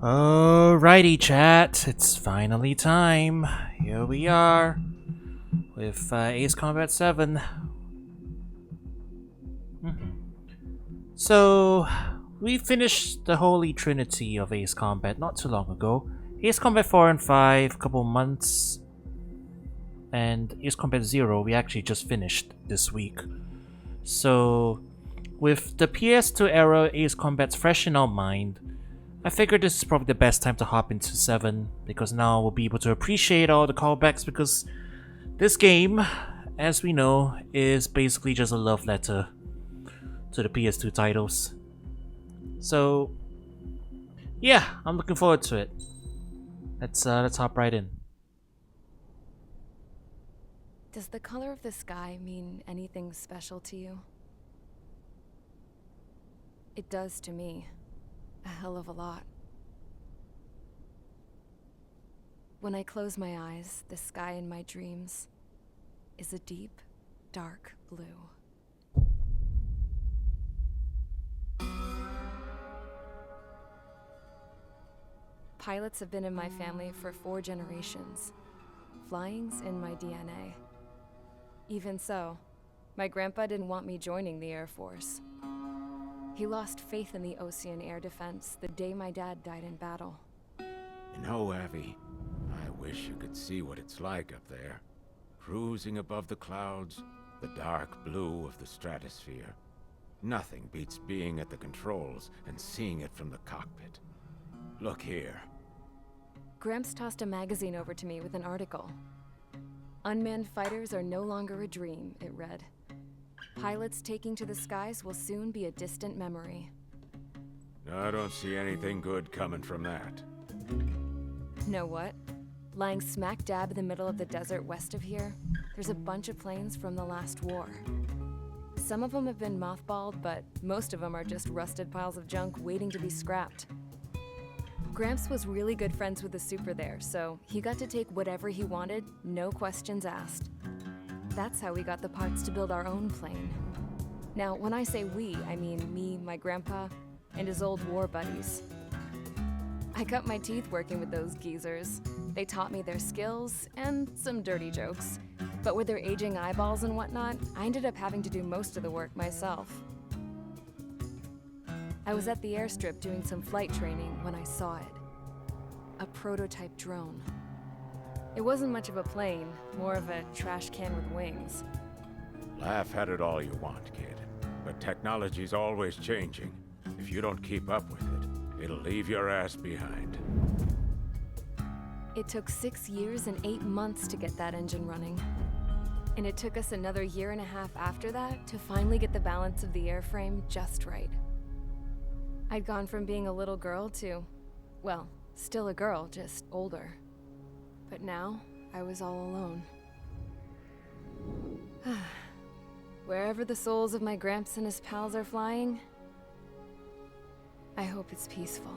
Alrighty, chat. It's finally time. Here we are with Ace Combat 7. So, we finished the Holy Trinity of Ace Combat not too long ago. Ace Combat 4 and 5, a couple months. And Ace Combat 0, we actually just finished this week. So, with the PS2 era Ace Combat's fresh in our mind, I figured this is probably the best time to hop into 7, because now we'll be able to appreciate all the callbacks, because this game, as we know, is basically just a love letter to the PS2 titles. So, yeah, I'm looking forward to it. Let's hop right in. Does the color of the sky mean anything special to you? It does to me. A hell of a lot. When I close my eyes, the sky in my dreams is a deep, dark blue. Pilots have been in my family for 4 generations. Flying's in my DNA. Even so, my grandpa didn't want me joining the Air Force. He lost faith in the Ocean Air Defense the day my dad died in battle. You know, Abby, I wish you could see what it's like up there. Cruising above the clouds, the dark blue of the stratosphere. Nothing beats being at the controls and seeing it from the cockpit. Look here. Gramps tossed a magazine over to me with an article. Unmanned fighters are no longer a dream, it read. Pilots taking to the skies will soon be a distant memory. I don't see anything good coming from that. Know what? Lying smack dab in the middle of the desert west of here, there's a bunch of planes from the last war. Some of them have been mothballed, but most of them are just rusted piles of junk waiting to be scrapped. Gramps was really good friends with the super there, so he got to take whatever he wanted, no questions asked. That's how we got the parts to build our own plane. Now, when I say we, I mean me, my grandpa, and his old war buddies. I cut my teeth working with those geezers. They taught me their skills and some dirty jokes. But with their aging eyeballs and whatnot, I ended up having to do most of the work myself. I was at the airstrip doing some flight training when I saw it. A prototype drone. It wasn't much of a plane, more of a trash can with wings. Laugh at it all you want, kid. But technology's always changing. If you don't keep up with it, it'll leave your ass behind. It took 6 years and 8 months to get that engine running. And it took us another 1.5 years after that to finally get the balance of the airframe just right. I'd gone from being a little girl to, well, still a girl, just older. But now, I was all alone. Wherever the souls of my Gramps and his pals are flying, I hope it's peaceful.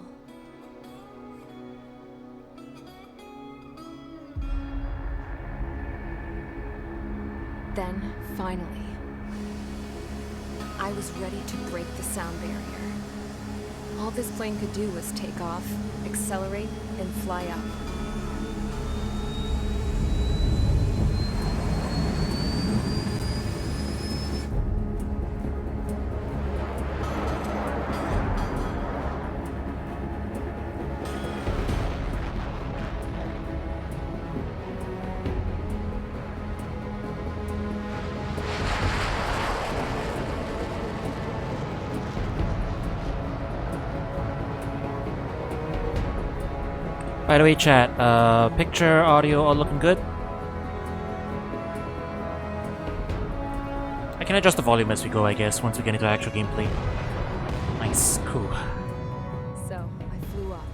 Then, finally, I was ready to break the sound barrier. All this plane could do was take off, accelerate, and fly up. By the way, chat, picture, audio, all looking good? I can adjust the volume as we go, I guess, once we get into actual gameplay. Nice, cool. So, I flew up.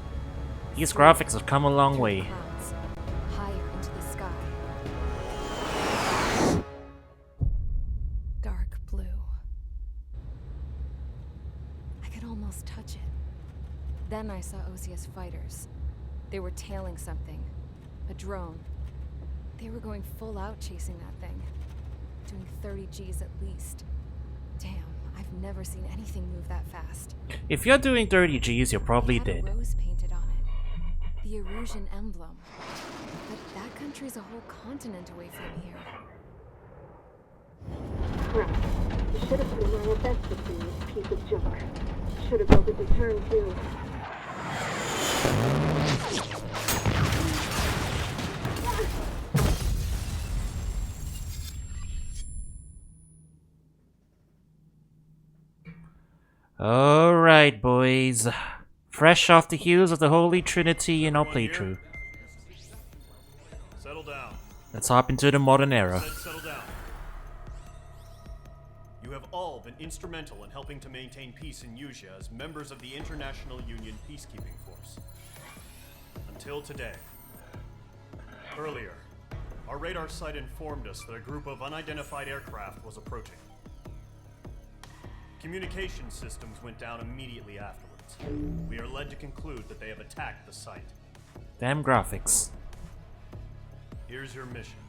These graphics have come a long Through way. the clouds, higher into the sky. Dark blue. I could almost touch it. Then I saw Osia's fighters. They were tailing something. A drone. They were going full out chasing that thing. Doing 30 Gs at least. Damn, I've never seen anything move that fast. If you're doing 30 Gs, you're probably It had dead. a rose painted on it. The Erusian emblem. But that country's a whole continent away from here. Crap. You should have put in my event with me, this piece of junk. Should have built a return too. Alright, boys. Fresh off the heels of the Holy Trinity in our playthrough. Settle down. Let's hop into the modern era. Settle down. You have all been instrumental in helping to maintain peace in Usea as members of the International Union Peacekeeping Force. Until today. Earlier, our radar site informed us that a group of unidentified aircraft was approaching. Communication systems went down immediately afterwards. We are led to conclude that they have attacked the site. Damn graphics. Here's your mission.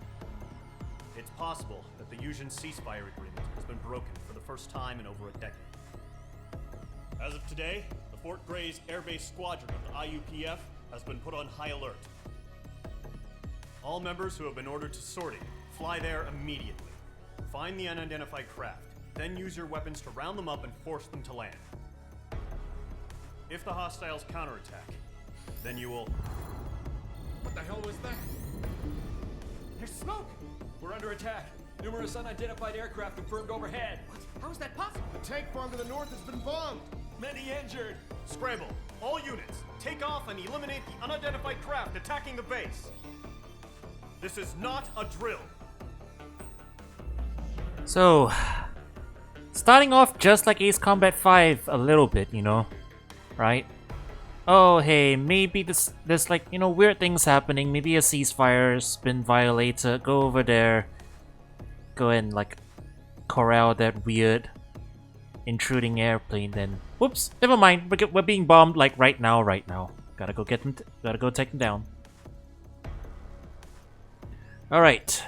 It's possible that the Usian ceasefire agreement has been broken for the first time in over a decade. As of today, the Fort Gray's Air Base Squadron of the IUPF has been put on high alert. All members who have been ordered to sortie, fly there immediately. Find the unidentified craft, then use your weapons to round them up and force them to land. If the hostiles counterattack, then you will... What the hell was that? There's smoke! We're under attack. Numerous unidentified aircraft confirmed overhead. What? How is that possible? The tank farm to the north has been bombed! Many injured. Scramble! All units, take off and eliminate the unidentified craft attacking the base. This is not a drill. So, starting off just like Ace Combat 5 a little bit, you know, right? Oh, hey, maybe there's like, you know, weird things happening. Maybe a ceasefire's been violated. Go over there. Go and like corral that weird intruding airplane. Then, whoops, never mind. We're being bombed like right now. Gotta go get them. Gotta go take them down. All right.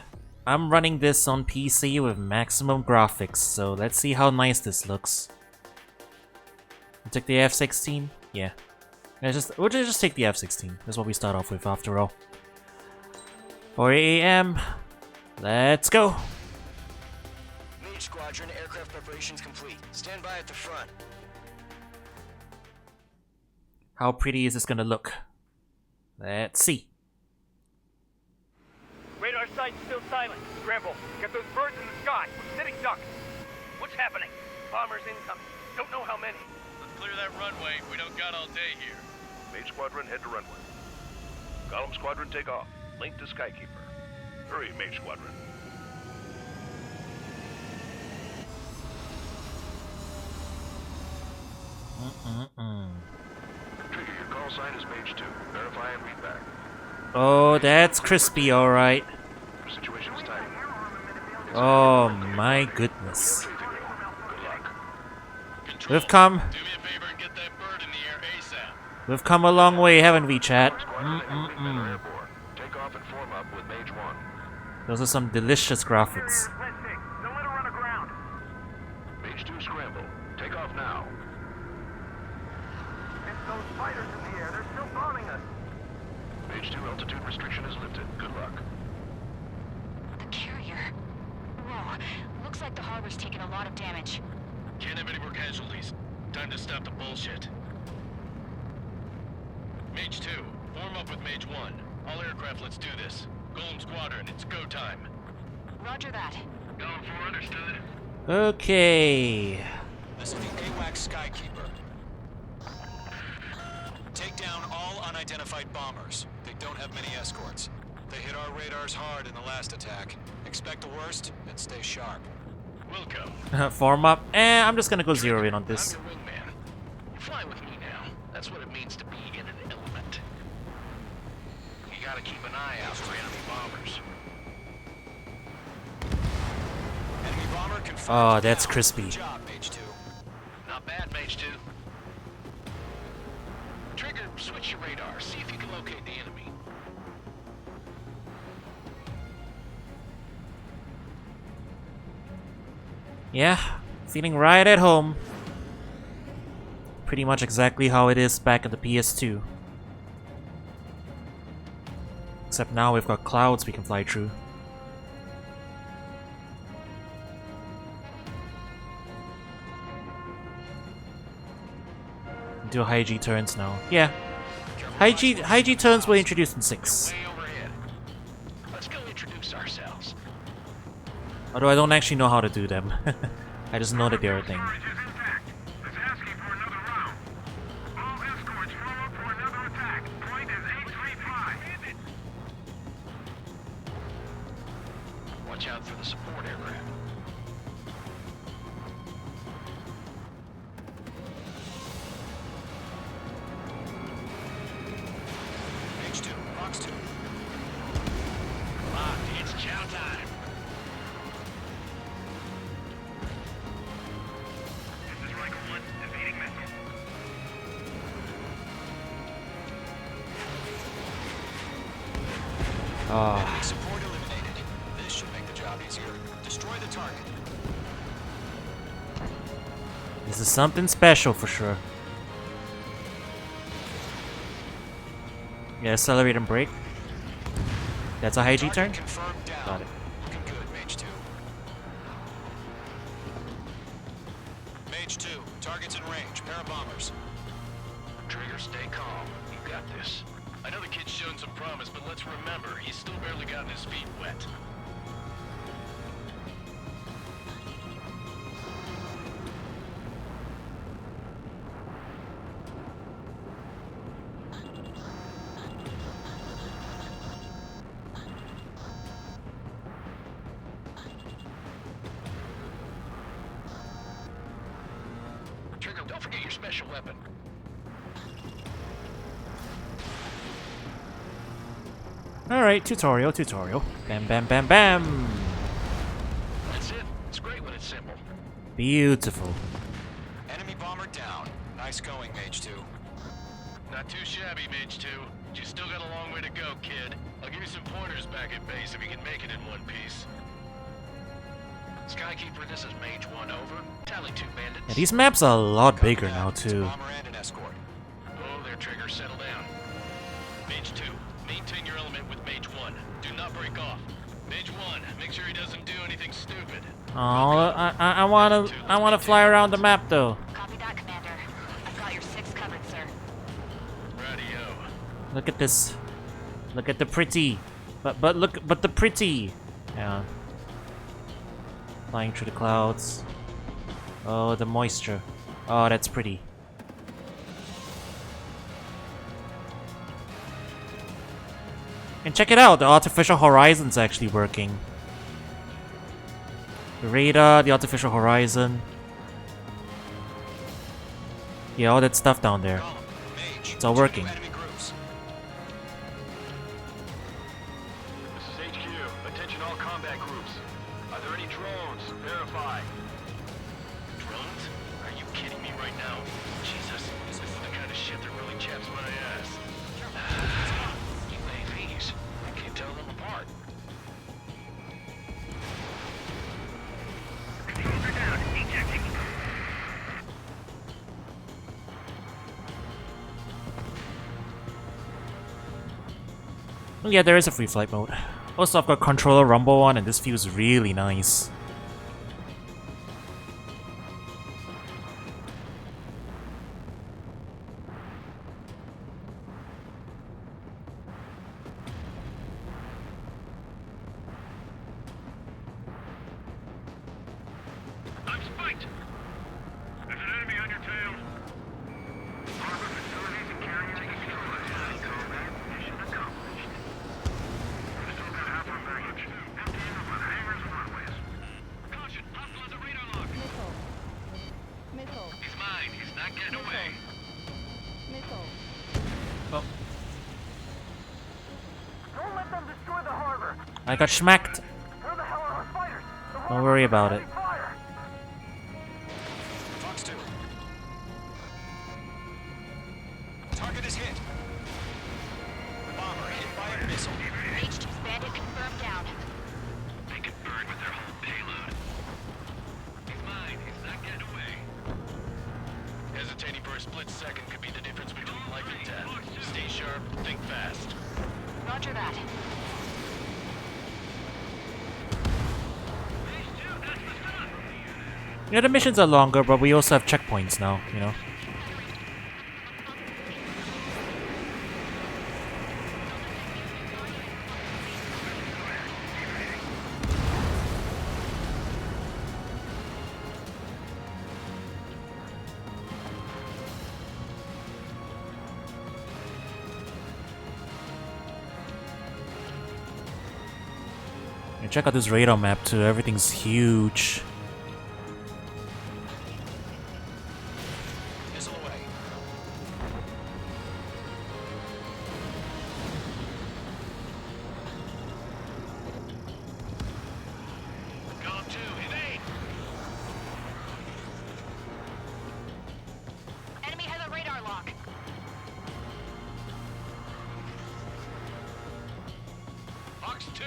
I'm running this on PC with maximum graphics, so let's see how nice this looks. You took the F-16? Yeah. We'll just take the F-16. That's what we start off with after all. 4 AM. Let's go. Mage Squadron, aircraft preparations complete. Stand by at the front. How pretty is this gonna look? Let's see. Radar site's still silent. Scramble. Get those birds in the sky. We're sitting ducks. What's happening? Bombers incoming. Don't know how many. Let's clear that runway. We don't got all day here. Mage Squadron, head to runway. Column Squadron, take off. Link to Skykeeper. Hurry, Mage Squadron. Trigger, your call sign is Mage 2. Verify and read back. Oh, that's crispy, alright. Your situation's tight. Oh my goodness. Good luck. Control, We've come. do me a favor and get that bird in the air ASAP. We've come a long way, haven't we, chat? Squadron and Wingmen are airborne. Take off and form up with Mage 1. Those are some delicious graphics. Let's see. Don't let her run aground. Mage 2, scramble. Take off now. It's those fighters in the air. They're still bombing us. Mage 2, altitude restriction is lifted. Good luck. The carrier. Whoa. Looks like the harbor's taken a lot of damage. Can't have any more casualties. Time to stop the bullshit. Mage 2, form up with Mage 1. All aircraft, let's do this. Golem Squadron, it's go time. Roger that. Going for understood. Okay. This is the AWACS Skykeeper. Take down all unidentified bombers. They don't have many escorts. They hit our radars hard in the last attack. Expect the worst and stay sharp. Wilco. Form up. I'm just gonna go zero in on this. I'm your wingman. You fly with me now. That's what it means to be in an element. You gotta keep an eye out for enemy bombers. Enemy bomber confirmed. Oh, that's down. crispy. Good job, Mage 2. Not bad, Mage 2. Trigger, switch your radar. See if you can locate the enemy. Yeah, feeling right at home. Pretty much exactly how it is back at the PS2. Except now we've got clouds we can fly through. Do high G turns now. Yeah. High G turns were introduced in 6. Way overhead. Let's go introduce ourselves. Although I don't actually know how to do them. I just know that they're a thing. Watch out for the support aircraft. H2, Box 2. Locked, it's chow time. This is Riker 1, evading missile. Enemy support eliminated. This should make the job easier. Destroy the target. This is something special for sure. Yeah, accelerate and brake. That's a high G turn? Target confirmed down. Got it. Looking good, Mage 2. Mage 2, target's in range. Pair of bombers. Trigger, stay calm. You got this. I know the kid's shown some promise, but let's remember, he's still barely gotten his feet wet. Trigger, don't forget your special weapon. Alright, tutorial. Bam, bam, bam, bam! That's it. It's great when it's simple. Beautiful. Enemy bomber down. Nice going, Mage 2. Not too shabby, Mage 2. But you still got a long way to go, kid. I'll give you some pointers back at base if you can make it in one piece. Skykeeper, this is Mage 1 over. Tally 2 bandits. Yeah, these maps are a lot Copy bigger that. now It's a too. bomber and an escort. Oh, their Trigger, settle down. Mage 2, maintain your element with Mage 1. Do not break off. Mage 1, make sure he doesn't do anything stupid. Oh, I wanna fly around the map though. Copy that, Commander. I've got your 6 covered, sir. Radio. Look at this. Look at the pretty. But the pretty. Yeah. Flying through the clouds. Oh, the moisture. Oh, that's pretty. And check it out, the artificial horizon's actually working. The radar, the artificial horizon. Yeah, all that stuff down there. Column, Mage. It's all working. Enemy groups. This is HQ. Attention all combat groups. Are there any drones? Verify. Drones? Are you kidding me right now? Jesus, this is the kind of shit that really chaps my ass. UAVs. I can't tell them apart. Controls are down. Ejecting. Oh, yeah, there is a free flight mode. Also, I've got controller rumble on, and this feels really nice. I'm spiked. There's an enemy on your tail. Harbor facilities and carriers destroyed. Combat mission accomplished. We're still got half our baggage. Empty in on hangars and runways. Caution, hostile at the radar lock. Missile. He's mine. He's not getting away. Missile. Oh, Don't let them destroy the harbor. I got schmacked. Where the hell are our fighters? The Don't worry about it. fire. Fox 2. Target is hit. Bomber hit by a missile. H2's bandit confirmed down. They can burn with their whole payload. He's mine. He's not getting away. Hesitating for a split second could be the difference between life and death. Stay sharp, think fast. Roger that. Yeah, the missions are longer, but we also have checkpoints now, you know. And check out this radar map too, everything's huge. Missile away. Column 2, evade! Enemy has a radar lock. Fox 2!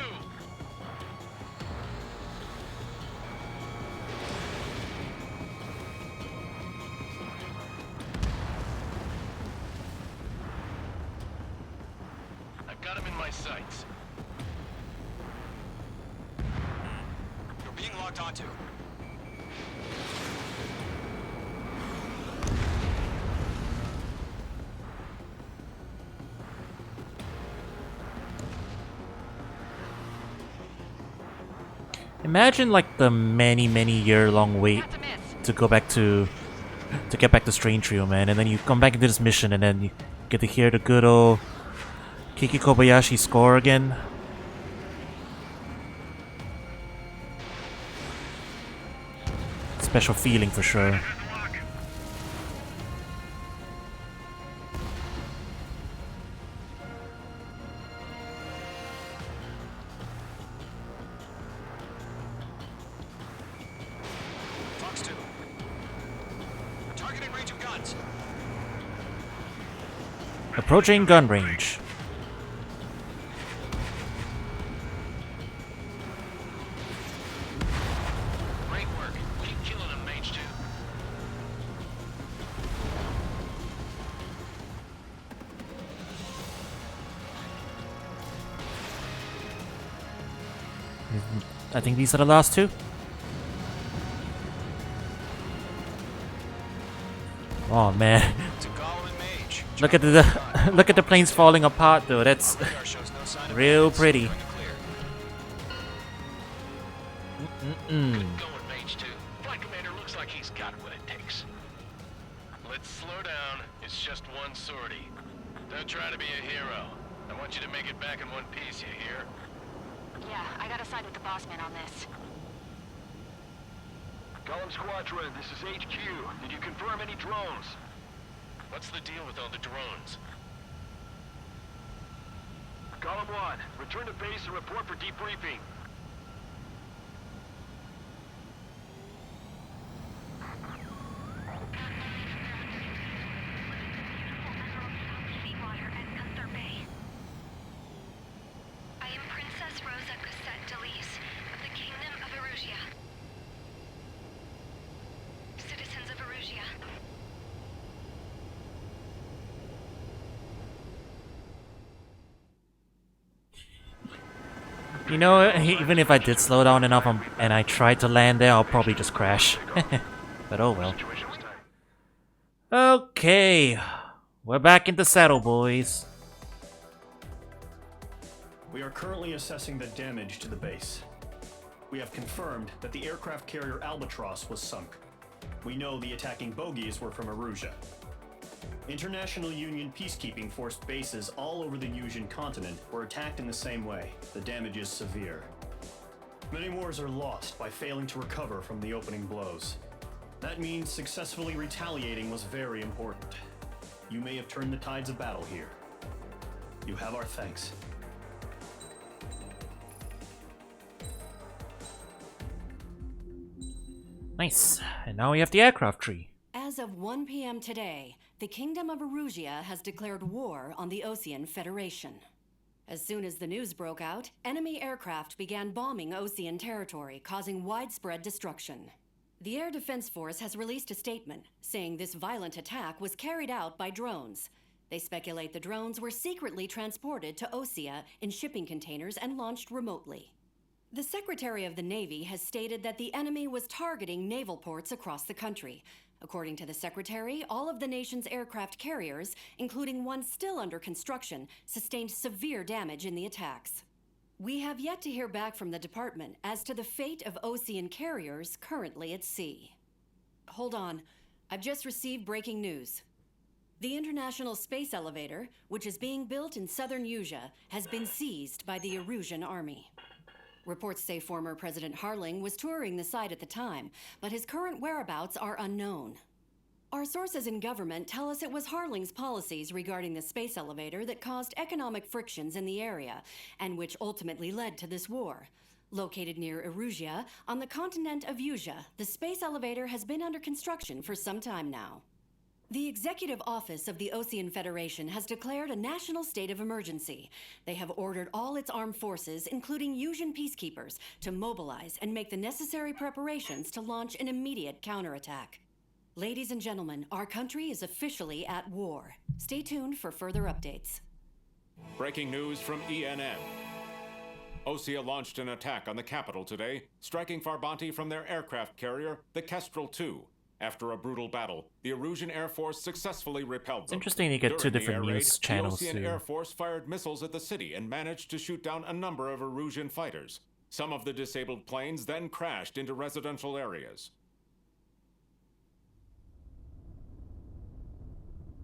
I've got him in my sights. You're being locked onto. Imagine like the many year-long wait That's a miss. to go back to get back to Strain Trio, man, and then you come back into this mission and then you get to hear the good old Kiki Kobayashi score again. Special feeling for sure. Fox 2. Target in range of guns. Approaching gun range. Great work. Keep killing him, Mage 2. I think these are the last two. Oh man, To Gollum and Mage. look at the look at the planes falling apart though. That's Radar shows no sign of real bandits. pretty. Going to clear. Good going, Mage 2. Flight Commander looks like he's got what it takes. Let's slow down. It's just one sortie. Don't try to be a hero. I want you to make it back in one piece, you hear? Yeah, I gotta side with the boss man on this. Column Squadron, this is HQ. Did you confirm any drones? What's the deal with all the drones? Column 1, return to base and report for debriefing. Seawater at Gunther Bay. I am Princess Rosa Cosette Delise of the Kingdom of Erusia. Citizens of Erusia. You know, even if I did slow down enough and I tried to land there, I'll probably just crash. But oh well. Situation was tight. Okay, we're back in the saddle, boys. We are currently assessing the damage to the base. We have confirmed that the aircraft carrier Albatross was sunk. We know the attacking bogies were from Erusia. International Union peacekeeping force bases all over the Yusian continent were attacked in the same way. The damage is severe. Many wars are lost by failing to recover from the opening blows. That means successfully retaliating was very important. You may have turned the tides of battle here. You have our thanks. Nice. And now we have the aircraft tree. As of 1 p.m. today, the Kingdom of Erusia has declared war on the Osean Federation. As soon as the news broke out, enemy aircraft began bombing Osean territory, causing widespread destruction. The Air Defense Force has released a statement saying this violent attack was carried out by drones. They speculate the drones were secretly transported to Osea in shipping containers and launched remotely. The Secretary of the Navy has stated that the enemy was targeting naval ports across the country. According to the Secretary, all of the nation's aircraft carriers, including one still under construction, sustained severe damage in the attacks. We have yet to hear back from the department as to the fate of Osean carriers currently at sea. Hold on. I've just received breaking news. The International Space Elevator, which is being built in southern Usea, has been seized by the Erusian army. Reports say former President Harling was touring the site at the time, but his current whereabouts are unknown. Our sources in government tell us it was Harling's policies regarding the space elevator that caused economic frictions in the area, and which ultimately led to this war. Located near Erusia, on the continent of Usea, the space elevator has been under construction for some time now. The Executive Office of the Osean Federation has declared a national state of emergency. They have ordered all its armed forces, including Usian peacekeepers, to mobilize and make the necessary preparations to launch an immediate counterattack. Ladies and gentlemen, our country is officially at war. Stay tuned for further updates. Breaking news from ENN. Osea launched an attack on the capital today, striking Farbanti from their aircraft carrier, the Kestrel II. After a brutal battle, the Erusian Air Force successfully repelled them. It's interesting you get two During the different air raid, news channels the Osean too. Air Force fired missiles at the city and managed to shoot down a number of Erusian fighters. Some of the disabled planes then crashed into residential areas.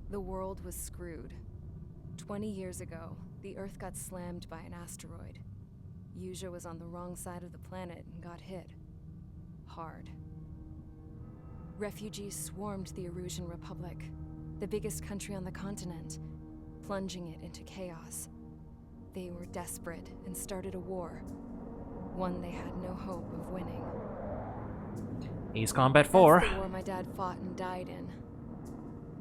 The world was screwed. 20 years ago, the Earth got slammed by an asteroid. Usea was on the wrong side of the planet and got hit. Hard. Refugees swarmed the Erusian Republic, the biggest country on the continent, plunging it into chaos. They were desperate and started a war, one they had no hope of winning. Ace Combat 4. That's the war my dad fought and died in.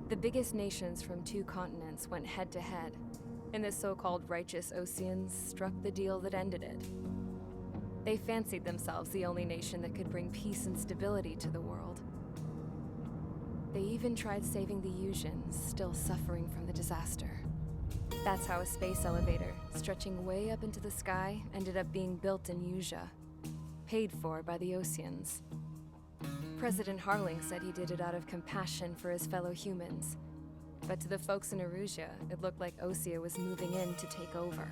The biggest nations from 2 continents went head-to-head, and the so-called righteous Oseans struck the deal that ended it. They fancied themselves the only nation that could bring peace and stability to the world. They even tried saving the Usians, still suffering from the disaster. That's how a space elevator, stretching way up into the sky, ended up being built in Usea, paid for by the Oseans. President Harling said he did it out of compassion for his fellow humans. But to the folks in Erusia, it looked like Osea was moving in to take over.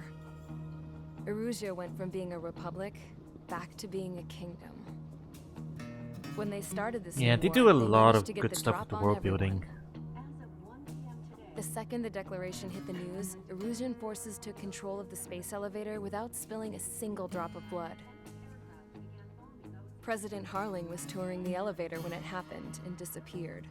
Erusia went from being a republic back to being a kingdom. When they started this Yeah, new they war, do a lot managed of to get good the stuff drop with the on world everyone. building. The second the declaration hit the news, Erusian forces took control of the space elevator without spilling a single drop of blood. President Harling was touring the elevator when it happened and disappeared.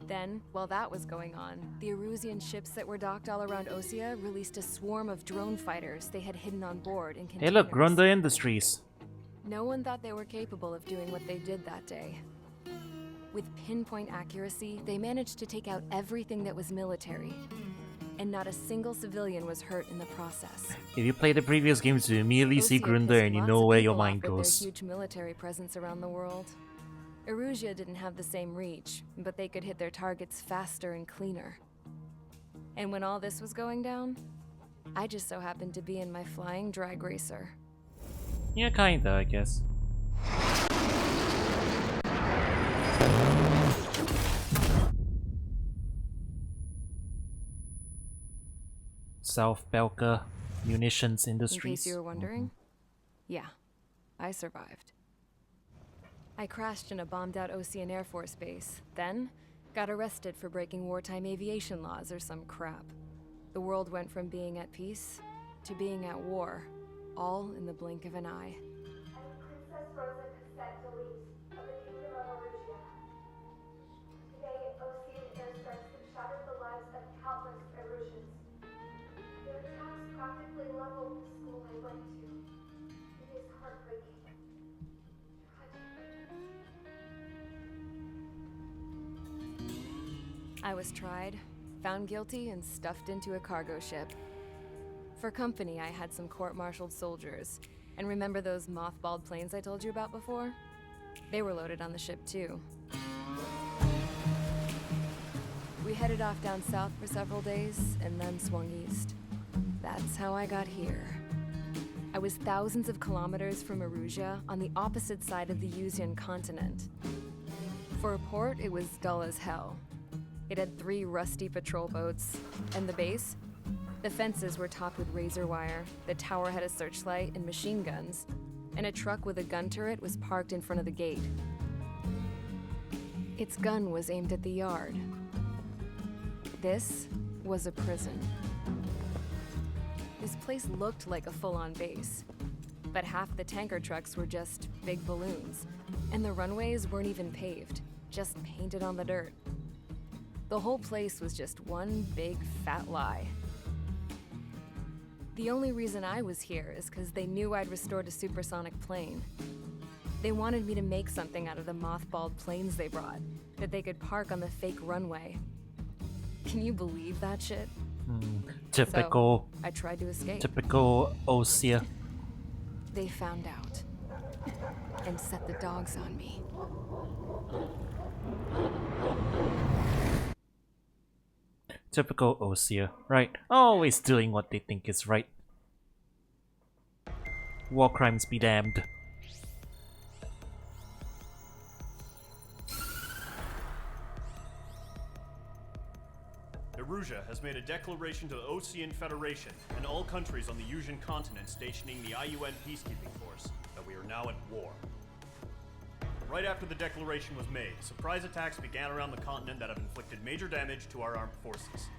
Then, while that was going on, the Erusian ships that were docked all around Osea released a swarm of drone fighters they had hidden on board in containers. Hey look, Grunda Industries. No one thought they were capable of doing what they did that day. With pinpoint accuracy, they managed to take out everything that was military. And not a single civilian was hurt in the process. If you play the previous games, you immediately see Osea Grunda pissed and you lots know of where your people off mind with goes. their huge military presence around the world. Erusia didn't have the same reach, but they could hit their targets faster and cleaner. And when all this was going down, I just so happened to be in my flying drag racer. Yeah, kinda, I guess. South Belka Munitions In Industries. case you were wondering, yeah, I survived. I crashed in a bombed-out Osean Air Force base, then got arrested for breaking wartime aviation laws or some crap. The world went from being at peace to being at war, all in the blink of an eye. Princess Rosa Cassette Delete of the Kingdom of Erusia. Today, Osean airstrikes have shattered the lives of countless Erusians. Their attacks practically leveled the school I went to. It is heartbreaking. I was tried, found guilty, and stuffed into a cargo ship. For company, I had some court-martialed soldiers. And remember those mothballed planes I told you about before? They were loaded on the ship too. We headed off down south for several days, and then swung east. That's how I got here. I was thousands of kilometers from Erusia on the opposite side of the Yuzian continent. For a port, it was dull as hell. It had 3 rusty patrol boats, and the base? The fences were topped with razor wire, the tower had a searchlight and machine guns, and a truck with a gun turret was parked in front of the gate. Its gun was aimed at the yard. This was a prison. This place looked like a full-on base, but half the tanker trucks were just big balloons, and the runways weren't even paved, just painted on the dirt. The whole place was just one big fat lie. The only reason I was here is because they knew I'd restored a supersonic plane. They wanted me to make something out of the mothballed planes they brought, that they could park on the fake runway. Can you believe that shit? Typical. So, I tried to escape. Typical Osea. They found out and set the dogs on me. Typical Osea, right? Always doing what they think is right. War crimes be damned. Erusia has made a declaration to the Ocean Federation and all countries on the Yusian continent stationing the IUN peacekeeping force that we are now at war. Right after the declaration was made, surprise attacks began around the continent that have inflicted major damage to our armed forces.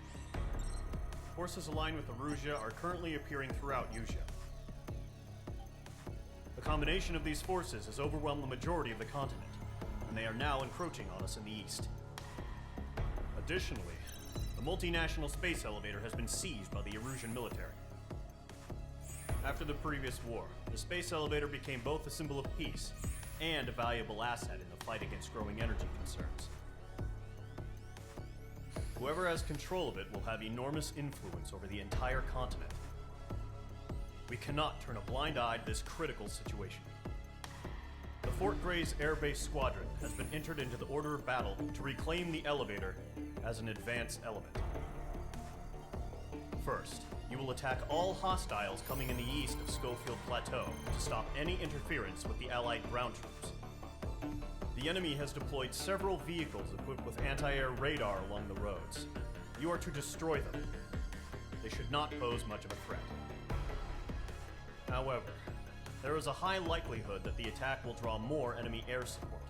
Forces aligned with Erusia are currently appearing throughout Yusia. The combination of these forces has overwhelmed the majority of the continent, and they are now encroaching on us in the east. Additionally, the multinational space elevator has been seized by the Erusian military. After the previous war, the space elevator became both a symbol of peace and a valuable asset in the fight against growing energy concerns. Whoever has control of it will have enormous influence over the entire continent. We cannot turn a blind eye to this critical situation. The Fort Gray's Air Base Squadron has been entered into the order of battle to reclaim the elevator as an advance element. First, you will attack all hostiles coming in the east of Schofield Plateau to stop any interference with the Allied ground troops. The enemy has deployed several vehicles equipped with anti-air radar along the roads. You are to destroy them. They should not pose much of a threat. However, there is a high likelihood that the attack will draw more enemy air support.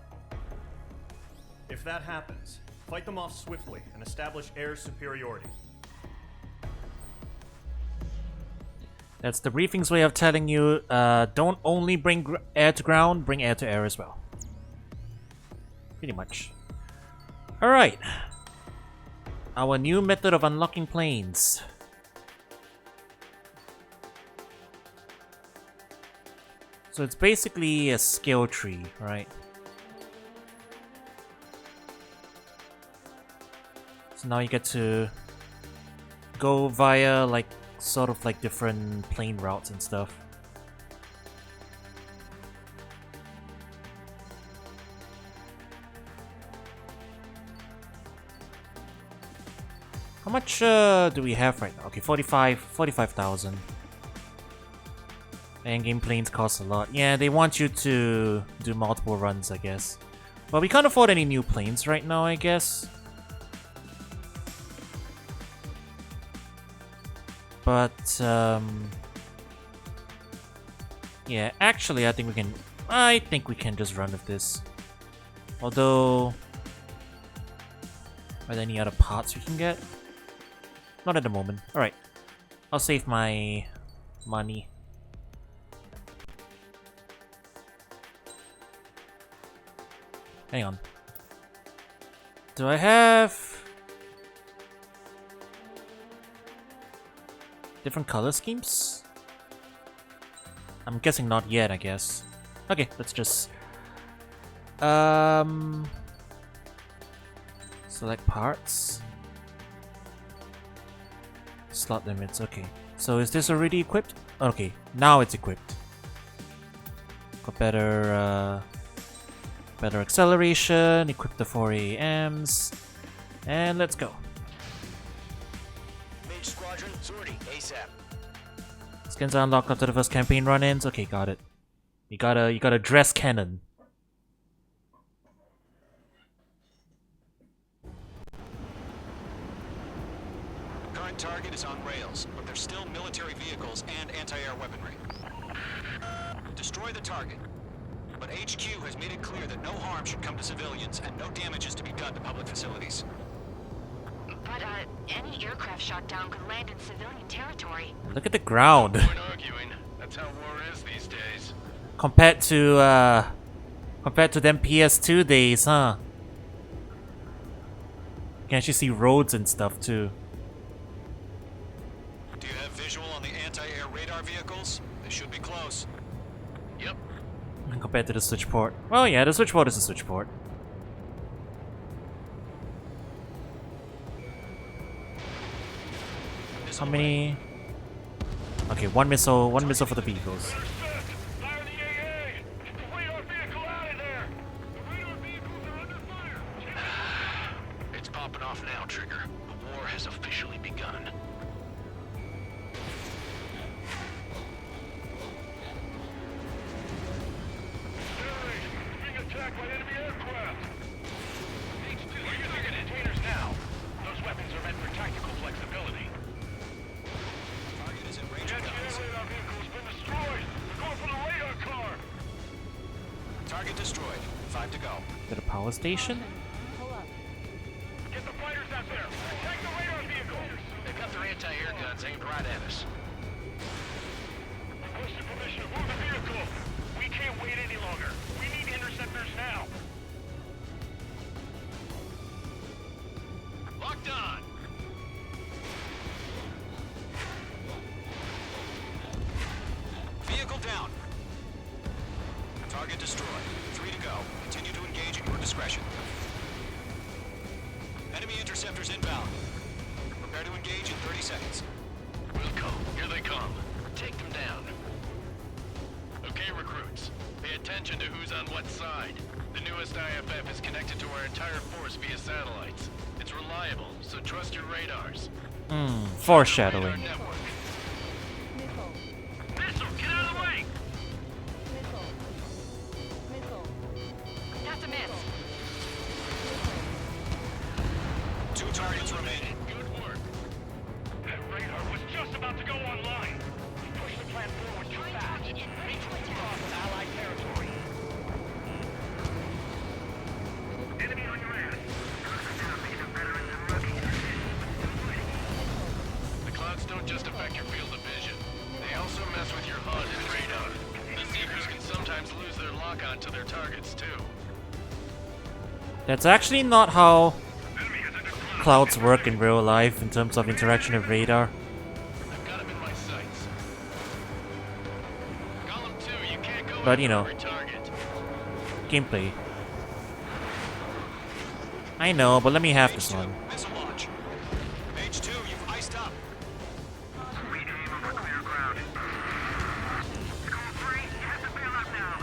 If that happens, fight them off swiftly and establish air superiority. That's the briefing's way of telling you, don't only bring air to ground, bring air to air as well. Pretty much. Alright. Our new method of unlocking planes. So it's basically a skill tree, right? So now you get to go via like sort of like different plane routes and stuff. How much do we have right now? Okay, 45,000. And game planes cost a lot. Yeah, they want you to do multiple runs, I guess. But we can't afford any new planes right now, I guess. But, yeah, actually, I think we can just run with this. Although, are there any other parts we can get? Not at the moment. Alright. I'll save my money. Hang on. Do I have different color schemes? I'm guessing not yet, I guess. Okay, let's just select parts. Slot limits, okay. So is this already equipped? Okay, now it's equipped. Got better better acceleration, equip the 4AMs, and let's go. Mage Squadron, sortie, ASAP. Skins are unlocked after the first campaign run-ins. Okay, got it. You gotta dress cannon. Current target is on rails, but there's still military vehicles and anti-air weaponry. Destroy the target. But HQ has made it clear that no harm should come to civilians and no damage is to be done to public facilities. But, any aircraft shot down could land in civilian territory. Look at the ground. No point arguing. That's how war is these days. Compared to them PS2 days, huh? You can actually see roads and stuff too. Do you have visual on the anti-air radar vehicles? They should be close. Yep. Compared to the switchport. Well, yeah, the switchport is a switchport. How many? Okay, one missile for the vehicles. Fire the AA! Get the radar vehicle out of there! The radar vehicles are under fire! It's popping off now, Trigger. The war has officially begun. Being attacked by enemy aircraft! H2, we're using the containers now. Those weapons are meant for tactical flexibility. Target is in range The of guns. anti-radar vehicle's been destroyed! We're going for the radar car! Target destroyed. 5 to go. To the power station? Pull up. Get the fighters out there! Take the radar vehicle! They've got their anti-air guns aimed right at us. Requesting permission to move the vehicle! We can't wait any longer! We need interceptors now! Locked on! Vehicle down. Target destroyed. 3 to go. Continue to engage at your discretion. Enemy interceptors inbound. Prepare to engage in 30 seconds. Wilco, here they come. Take them down. Okay, recruits. Pay attention to who's on what side. The newest IFF is connected to our entire force via satellites. It's reliable, so trust your radars. Foreshadowing. Radar network. Missile. Missile, get out of the way! Missile. Missile. That's a miss. 2 targets remaining. Good work. That radar was just about to go online! We pushed the plan forward too fast! Target in range to attack. Crossed Allied territory! Enemy on your ass! The clouds don't just affect your field of vision. They also mess with your HUD and radar. The Seekers can sometimes lose their lock-on to their targets, too. That's actually not how clouds work in real life in terms of interaction with radar. I've got him in my sights. Column 2, you can't go But, you after know. every target. Gameplay. I know, but let me have this one. Missile launch. H2, you've iced up. Sweet aim over clear ground. Call 3, you have to bail out now!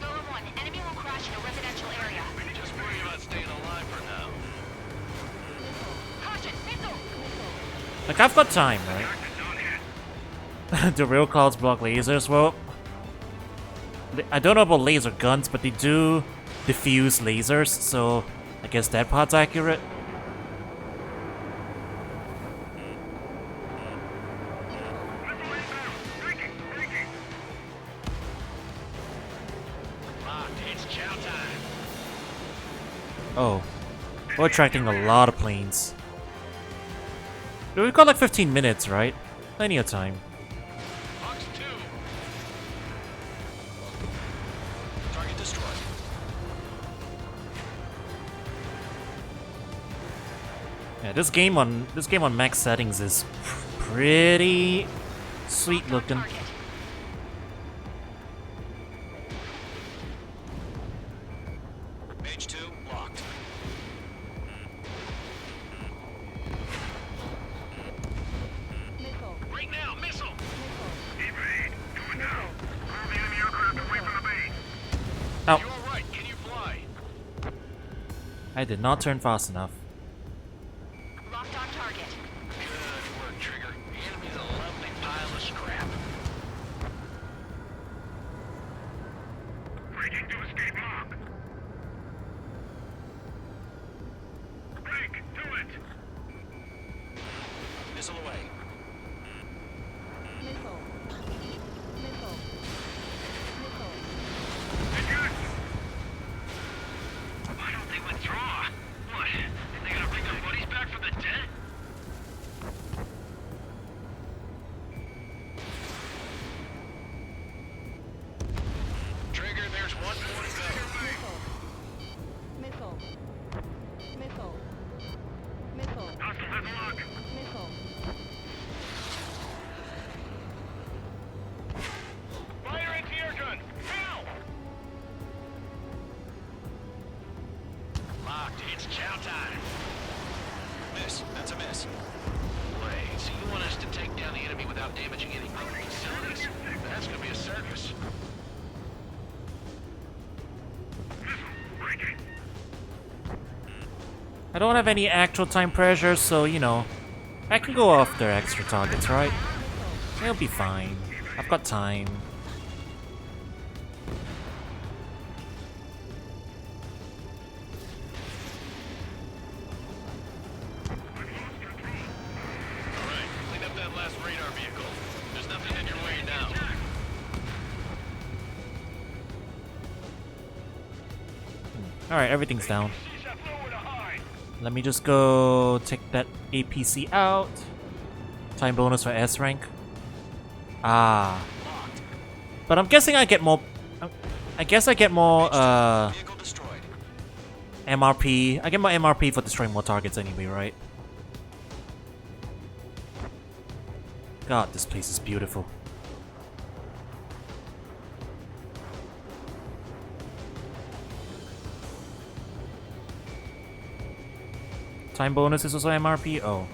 Golem 1, enemy will crash in a residential area. Just worry about staying alive for now. Caution, missile! Like, I've got time, right? The real clouds block lasers. Well, I don't know about laser guns, but they do diffuse lasers, so I guess that part's accurate. Locked, it's chow time. Oh. We're attracting a lot of planes. We've got like 15 minutes, right? Plenty of time. Box 2. Target destroyed. Yeah, this game on max settings is pretty sweet looking. Target. H2 locked. Missile. Right now, missile! Missile. Evade! Do it now! Move the enemy aircraft away from the base! Ow. You alright? Can you fly? I did not turn fast enough. Locked on target. Good work, Trigger. The enemy's a lovely pile of scrap. missile away. Missile. Missile. Missile. Why don't they withdraw? What? Think they gonna bring their buddies back from the dead? Trigger, there's one more to go. Missile. Missile. Missile. Hostile, have a look. Missile. Fire anti-air gun! Now! Locked. It's chow time. Miss. That's a miss. Wait, so you want us to take down the enemy without damaging any other facilities? That's gonna be a circus. I don't have any actual time pressure, so you know, I can go after extra targets, right? It'll be fine. I've got time. Alright, clean up that last radar vehicle. There's nothing in your way now. Alright, everything's down. Let me just go take that APC out. Time bonus for S rank. Ah. But I'm guessing I get more... I guess I get more, Vehicle destroyed. MRP. I get more MRP for destroying more targets anyway, right? God, this place is beautiful. Time bonus is also MRP? Oh.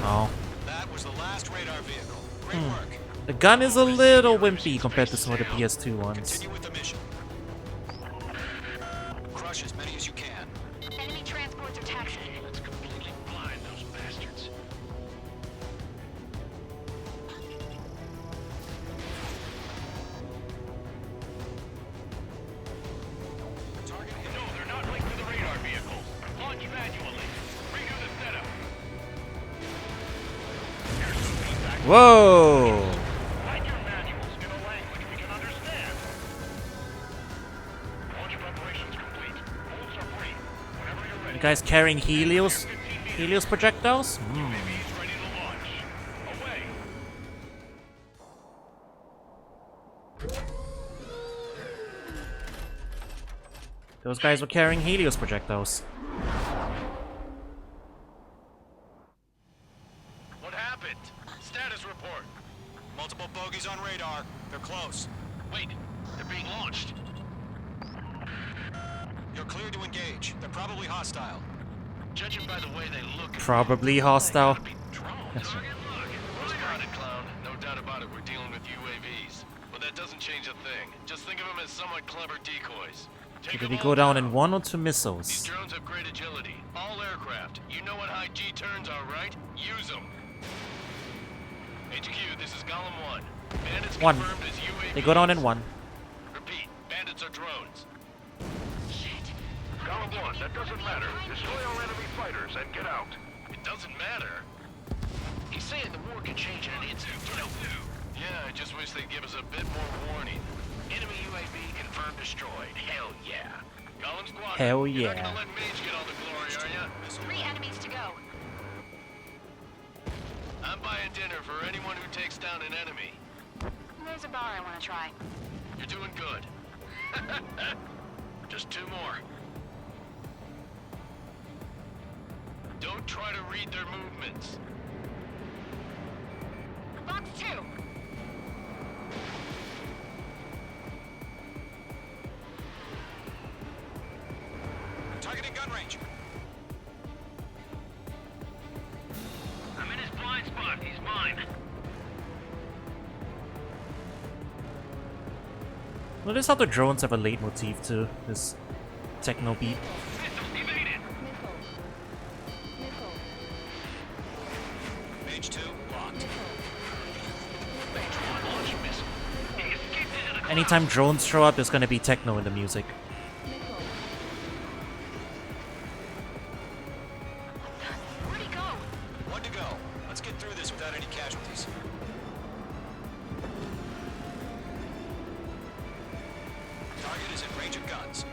Oh. That was the last radar vehicle. Great work. The gun is a little wimpy compared to some of the PS2 ones. Continue with the mission. Crush as many as you can. Enemy transports are taxiing. Let's completely blind those bastards. Target hit. No, they're not linked to the radar vehicles. Launch manually. Redo the setup. Here's some feedback. Whoa! Write your manuals in a language we can understand. Launch preparations complete. Holds are free. Whenever you're ready. You guys carrying Helios projectiles? Hmm. He's ready to launch. Away. Those guys were carrying Helios projectiles. What happened? Status report. Multiple bogies on radar. They're close. Wait, they're being launched. You're clear to engage. They're probably hostile. Judging by the way they look, Probably hostile. gotta be drones. Target lock. Well spotted, clown. No doubt about it. We're dealing with UAVs, but that doesn't change a thing. Just think of them as somewhat clever decoys. Take Did them he go all down in one or two These missiles? drones have great agility. All aircraft. You know what high G turns are, right? Use them. HQ, this is Golem 1. Bandits One. confirmed as UAVs. They go down in one. Repeat, bandits are drones. Golem 1, that doesn't matter. Destroy our enemy fighters and get out. It doesn't matter. He's saying the war can change in an instant, you know. Yeah, I just wish they'd give us a bit more warning. Enemy UAV confirmed destroyed. Hell yeah. Golem Squad. Hell You're not yeah. gonna let Mage get all the glory, are ya? 3 enemies to go. I'm buying dinner for anyone who takes down an enemy. There's a bar I want to try. You're doing good. Just 2 more. Don't try to read their movements. Box 2. Targeting gun range. I'm in his blind spot. He's mine. Notice how the drones have a leitmotif to this techno beat. Missiles evaded. Missile. Missile. Mage 2 locked. Launch missile. He escaped into the Anytime drones show up, there's gonna be techno in the music. Missile. is in range of guns.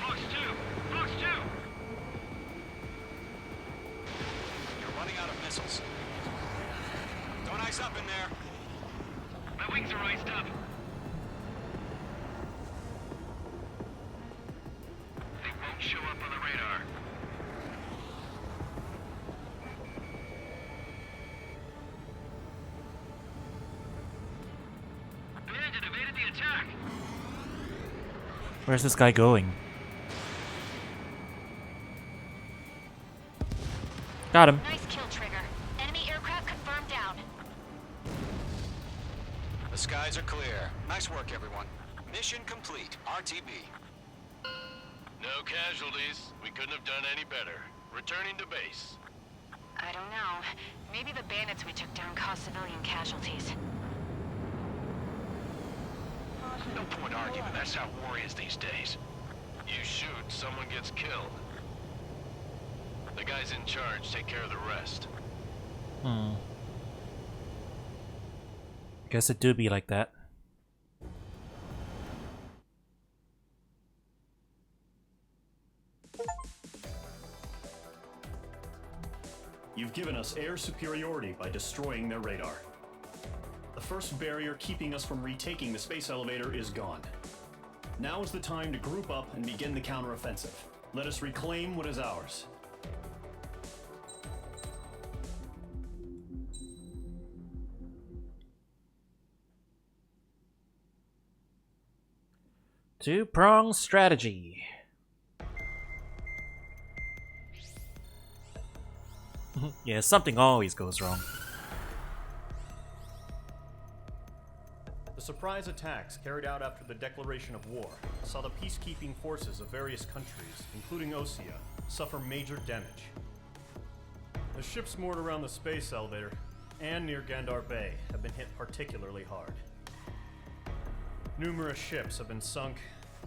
Fox 2! Fox 2! You're running out of missiles. Don't ice up in there. My wings are iced up. They won't show up on the radar. Bandit evaded the attack. Where's this guy going? Got him. Nice kill, Trigger. Enemy aircraft confirmed down. The skies are clear. Nice work, everyone. Mission complete. RTB. No casualties. We couldn't have done any better. Returning to base. I don't know. Maybe the bandits we took down caused civilian casualties. No point arguing. That's how war is these days. You shoot, someone gets killed. The guys in charge take care of the rest. Guess it do be like that. You've given us air superiority by destroying their radar. The first barrier keeping us from retaking the space elevator is gone. Now is the time to group up and begin the counteroffensive. Let us reclaim what is ours. Two-pronged strategy. Yeah, something always goes wrong. The surprise attacks carried out after the declaration of war saw the peacekeeping forces of various countries, including Osea, suffer major damage. The ships moored around the space elevator and near Gandar Bay have been hit particularly hard. Numerous ships have been sunk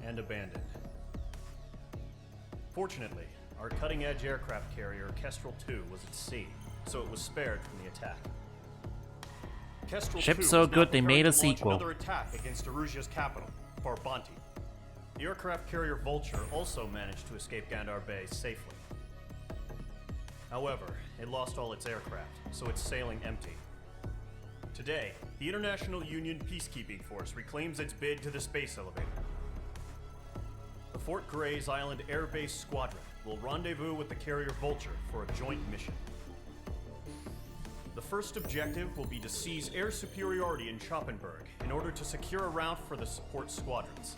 and abandoned. Fortunately, our cutting-edge aircraft carrier Kestrel 2 was at sea, so it was spared from the attack. Kestrel Ship 2 so is now good they preparing made to a launch sequel. Another attack against Erusia's capital, Farbanti. The aircraft carrier Vulture also managed to escape Gandar Bay safely. However, it lost all its aircraft, so it's sailing empty. Today, the International Union Peacekeeping Force reclaims its bid to the space elevator. The Fort Gray's Island Air Base Squadron will rendezvous with the carrier Vulture for a joint mission. The first objective will be to seize air superiority in Schoppenberg in order to secure a route for the support squadrons.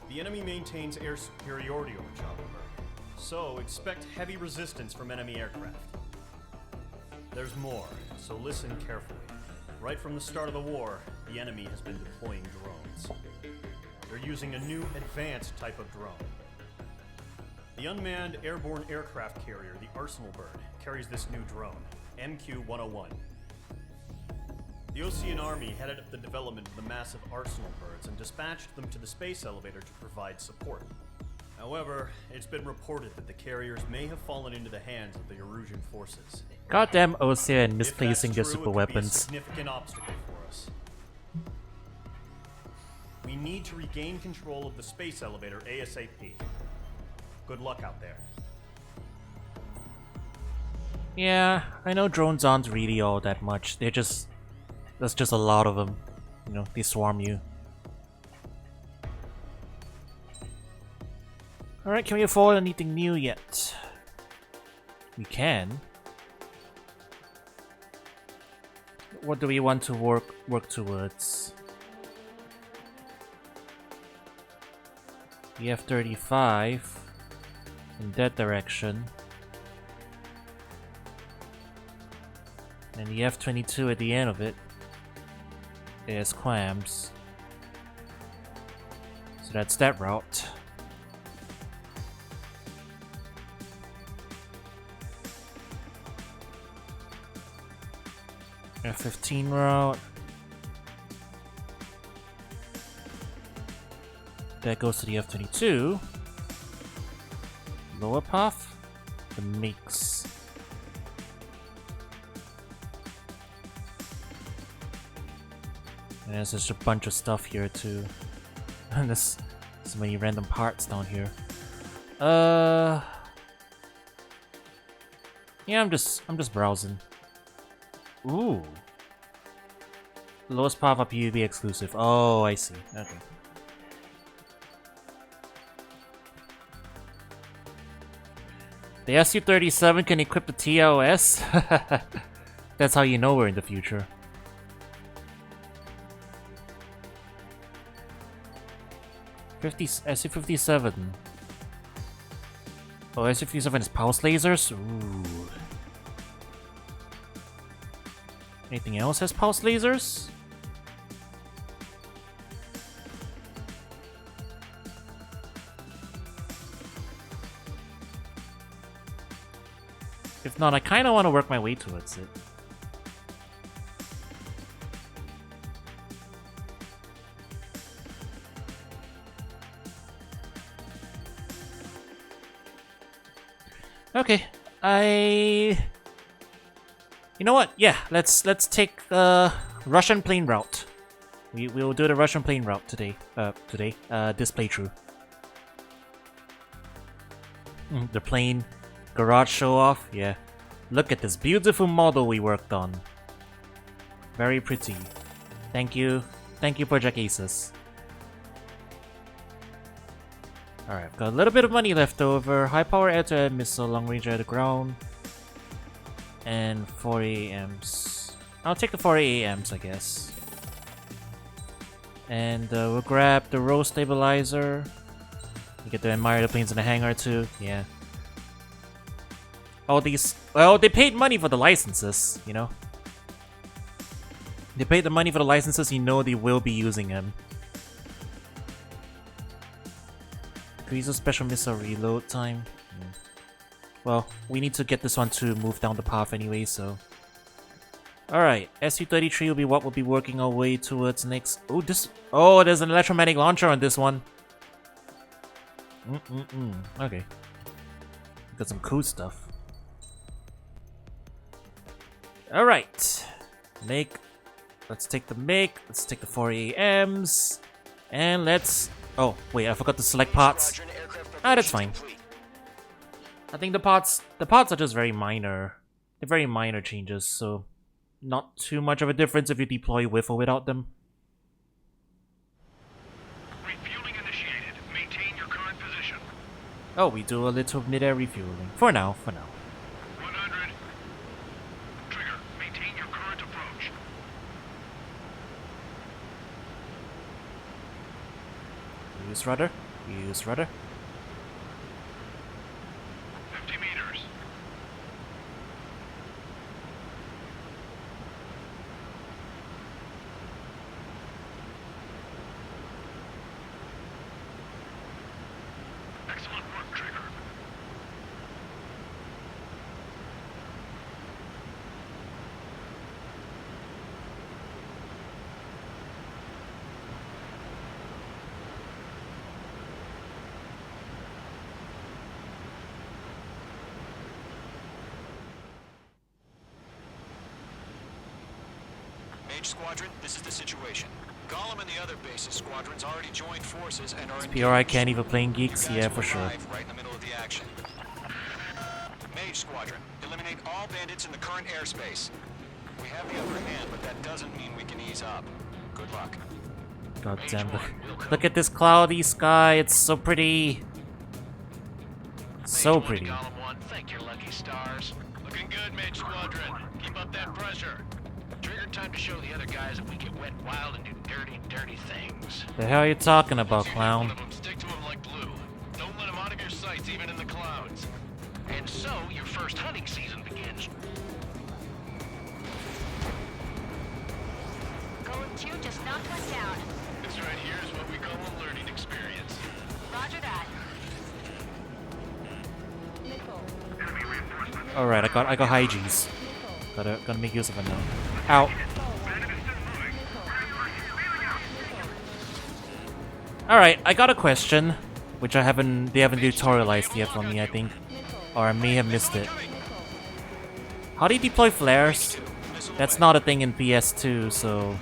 The enemy maintains air superiority over Schoppenberg, so expect heavy resistance from enemy aircraft. There's more, so listen carefully. Right from the start of the war, the enemy has been deploying drones. They're using a new advanced type of drone. The unmanned airborne aircraft carrier, the Arsenal Bird, carries this new drone, MQ-101. The Ocean Army headed up the development of the massive Arsenal Birds and dispatched them to the space elevator to provide support. However, it's been reported that the carriers may have fallen into the hands of the Erusian forces. Goddamn Ocean If misplacing that's their true, super it could be a weapons. significant obstacle for us. We need to regain control of the space elevator ASAP. Good luck out there. Yeah, I know drones aren't really all that much. There's just a lot of them. You know, they swarm you. Alright, can we afford anything new yet? We can. What do we want to work towards? The F-35 in that direction. And the F-22 at the end of it is Quams. So that's that route. F-15 route. That goes to the F-22. Lower path. The mix. And there's just a bunch of stuff here too. And there's so many random parts down here. Yeah, I'm just browsing. Ooh. Lowest power PvP exclusive. Oh, I see. Okay. The SU-37 can equip the TOS? That's how you know we're in the future. SU-57. Oh, SU-57 is pulse lasers? Ooh. Anything else has pulse lasers? If not, I kind of want to work my way towards it. Okay, you know what? Yeah, let's take the Russian plane route. We'll do the Russian plane route today. This playthrough. The plane garage show off. Yeah, look at this beautiful model we worked on. Very pretty. Thank you, Project Aces. Alright, I've got a little bit of money left over. High power air-to-air missile, long range air to ground. And 4 AMs. I'll take the 4 AMs, I guess. And we'll grab the roll stabilizer. We get to admire the planes in the hangar too. Yeah. All these... Well, they paid money for the licenses, you know? They paid the money for the licenses, you know they will be using them. Increase the special missile reload time. Well, we need to get this one to move down the path anyway, so... Alright, SU-33 will be what we'll be working our way towards next... Oh, this... Oh, there's an electromagnetic launcher on this one. Okay. Got some cool stuff. Alright. Let's take the MiG. Let's take the 4 AMs. And let's... Oh, wait, I forgot to select parts. Ah, that's fine. I think the parts are just very minor. They're very minor changes, so not too much of a difference if you deploy with or without them. Refueling initiated. Maintain your current position. Oh, we do a little mid-air refueling. For now. 100. Trigger, maintain your current approach. Use rudder. 50 meters. Excellent work, Trigger. Mage Squadron, this is the situation. Gollum and the other bases squadrons already joined forces and are in... PRI can't even playing geeks? Yeah, for sure. Right in the middle of the action. Mage Squadron, eliminate all bandits in the current airspace. We have the upper hand, but that doesn't mean we can ease up. Good luck. God damn, look at this cloudy sky, it's so pretty. So pretty. Gollum 1, thank your lucky stars. Looking good, Mage Squadron. Keep up that pressure. Trigger time to show the other guys that we get wet, wild, and do dirty things. The hell are you talking about, clown? One of them, stick to him like glue. Don't let him out of your sights, even in the clouds. And so, your first hunting season begins. Golem 2 just knocked one down. This right here is what we call a learning experience. Roger that. Alright, I got high G's. Gotta make use of it now. Ow. Alright, I got a question, which they haven't tutorialized yet for me, I think. Or I may have missed it. How do you deploy flares? That's not a thing in PS2, so...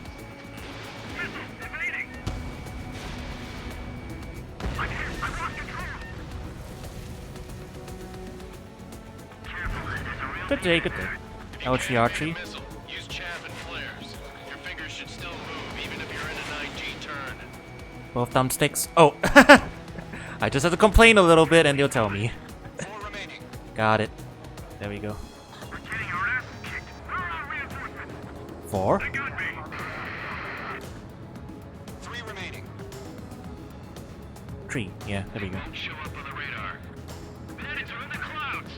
Good day, good day. Ouchie, Archie. Missile. Use chaff and flares. Your fingers should still move, even if you're in a 9G turn. Both thumbsticks. Oh! I just have to complain a little bit and they'll tell me. 4 remaining. Got it. There we go. We're getting our asses kicked. Where are our reinforcements? 4. They got me. 3 remaining. 3. Yeah, there we go. Won't show up on the radar. It's in the clouds.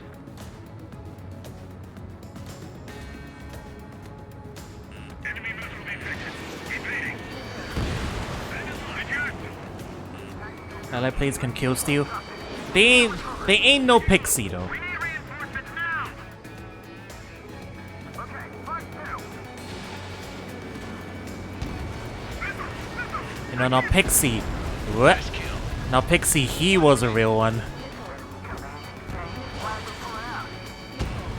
Enemy missile detected. Evading. Allied planes can kill steel. They ain't no pixie though. We need reinforcements now. Okay, fight 2. You know, now Pixie. What? Now Pixie, he was a real one.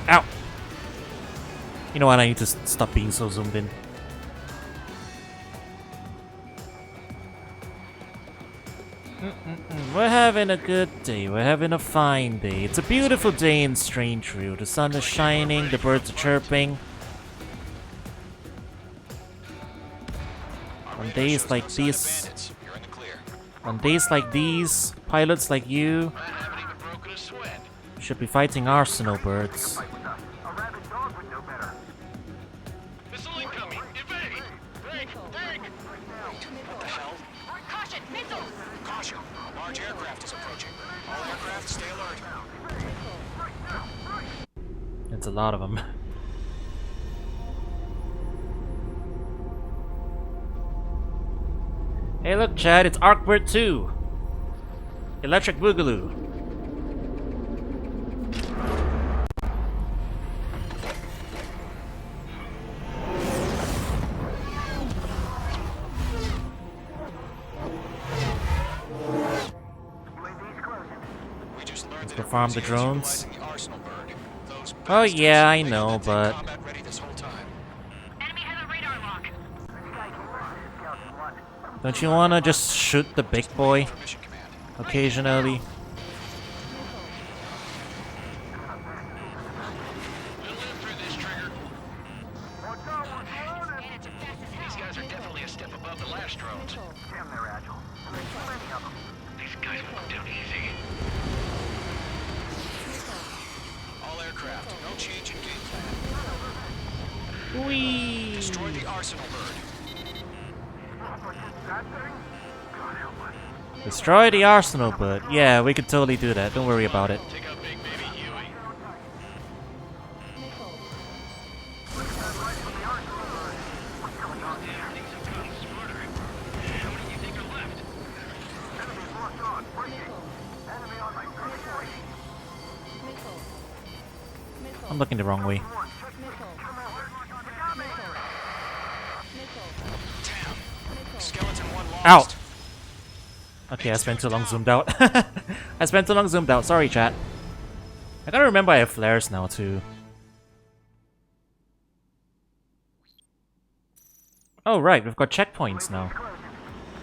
Ow! You know what? I need to stop being so zoomed in. We're having a good day. We're having a fine day. It's a beautiful day in Strangeview. The sun is shining. The birds are chirping. On days like this, You're in the clear. on days like these, pilots like you I haven't even broken a sweat. should be fighting arsenal birds. A rabid dog would know better. Missile incoming. Evade. Break. What the hell? Caution, missiles! Caution. A large aircraft is approaching. All aircraft stay alert. It's a lot of them. Hey look, Chad, it's Arcbird 2! Electric Boogaloo. We just learned Let's that go farm the Uzi is drones. utilizing the Arsenal bird. Those Oh bastards, yeah, I they know, had that thing but combat ready this whole time. Enemy has a radar lock. don't you wanna just shoot the big boy For mission command. occasionally? We'll live through this, Trigger. Cannons are fast as hell. These guys are definitely a step above the last drones. Damn, they're agile. There's too many of them. These guys won't go down easy. All aircraft, no change in game plan. Whee! Destroy the Arsenal bird. That thing? God help us. Destroy the arsenal, but yeah, we could totally do that. Don't worry about it. Take out Big Baby Huey. I'm looking the wrong way. Skeleton 1 Ow! lost. Okay, I spent too long zoomed out. I spent too long zoomed out. Sorry, chat. I gotta remember I have flares now, too. Oh, right, we've got checkpoints now.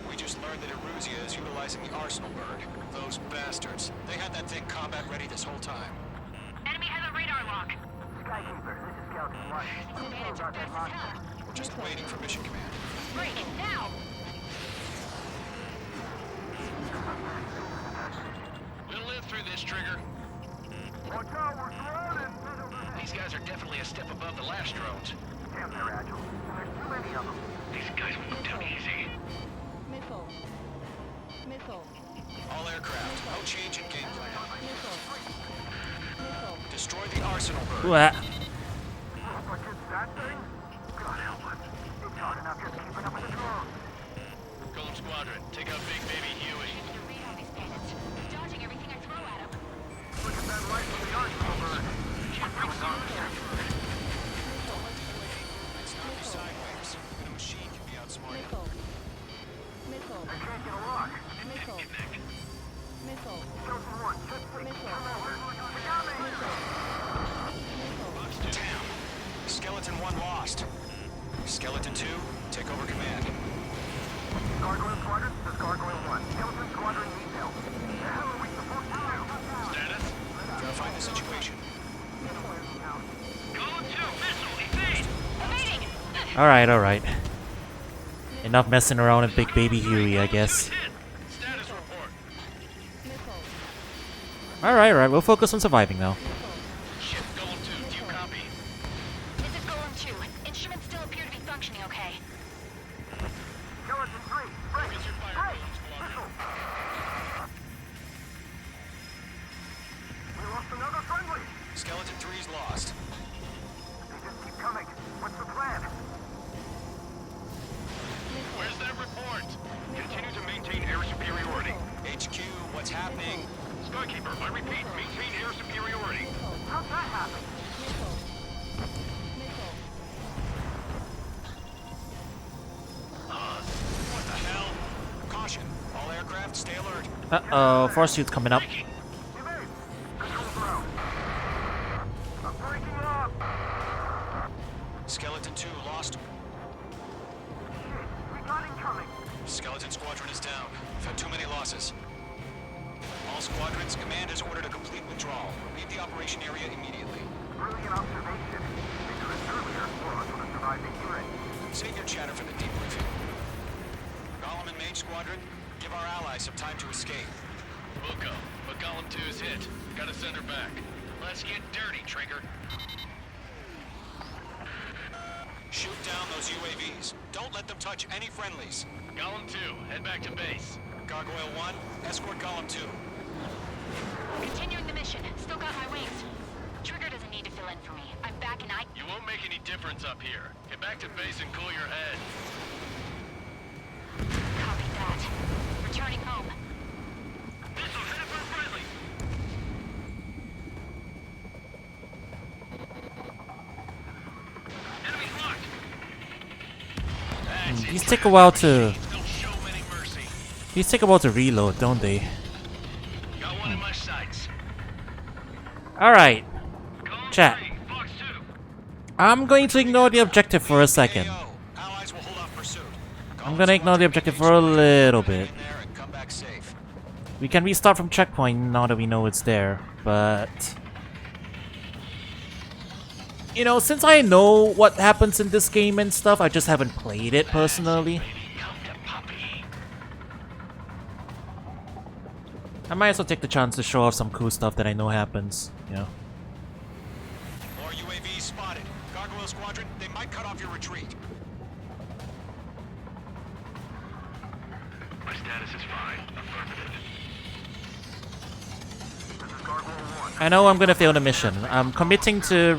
We just learned that Eruzia is utilizing the Arsenal bird. Those bastards. They had that thing combat ready this whole time. Enemy has a radar lock. Skykeeper, this is Skeleton 1. Cannons are fast as hell. We're just waiting for mission command. Break it now. We'll live through this, Trigger. Watch out, we're surrounded! These guys are definitely a step above the last drones. Damn, they're agile. There's too many of them. These guys won't go down easy. Missile. Missile. All aircraft, no change in game plan. Missile. Missile. Destroy the Arsenal bird. Blah. What's that thing? God help us. It's hard enough just keeping up with the drones. Golem Squadron, take out Big Baby Huey. Chance to read on these bandits. Dodging everything I throw at them. Look at that light from the Arsenal bird. Can't break It's not be sideways. Even a machine can be outsmarted. Missile. I can't get a lock. Missile. Missile. Skeleton 1, check for Missile. They got me! Damn. Skeleton 1 lost. Skeleton 2, take over command. Gargoyle Squadron, this is Gargoyle 1. Skeleton Squadron needs help. The hell are we supposed to do? Status? Verify the situation. Alright, alright. Enough messing around with Big Baby Huey, I guess. Status report. Alright, alright, we'll focus on surviving now. Ship Golem 2, do you copy? This is Golem 2. Instruments still appear to be functioning okay. Skeleton 3, Focus your fire, Golem Squadron. we lost another friendly. Skeleton 3's lost. They just keep coming. What's the plan? Where's that report? Continue to maintain air superiority. HQ, what's happening? Skykeeper, I repeat, maintain air superiority. How'd that happen? What the hell? Caution. All aircraft, stay alert. Uh-oh, force suit's coming up. Evade. Controls are out. I'm breaking up. Skeleton 2 lost. Shit, we got incoming. Skeleton Squadron is down. We've had too many losses. All squadrons, command has ordered a complete withdrawal. Leave the operation area immediately. Brilliant observation. They could have earlier for us would have survived the hearing. Save your chatter for the debriefing. Golem and Mage Squadron, give our allies some time to escape. We'll go, but Golem 2 is hit. Gotta send her back. Let's get dirty, Trigger. Shoot down those UAVs. Don't let them touch any friendlies. Golem 2, head back to base. Gargoyle 1, escort Golem 2. Continuing the mission. Still got my wings. Trigger doesn't need to fill in for me. I'm back and I... You won't make any difference up here. Get back to base and cool your head. Copy that. Returning home. Missile headed for friendly. Enemy's locked. These take a while to... Don't show any mercy. These take a while to reload, don't they? Got one in my sights. Alright, Golem chat. 3, Fox 2. I'm going to ignore the objective for a second. AO. Allies will hold off pursuit. I'm gonna ignore the objective for a little bit. In there and come back safe. We can restart from checkpoint now that we know it's there, but... You know, since I know what happens in this game and stuff, I just haven't played it personally. Come to puppy. I might as well take the chance to show off some cool stuff that I know happens, you know. More UAVs spotted. Gargoyle Squadron, they might cut off your retreat. My status is fine. Affirmative. This is Gargoyle 1. I know I'm gonna fail the mission. I'm committing to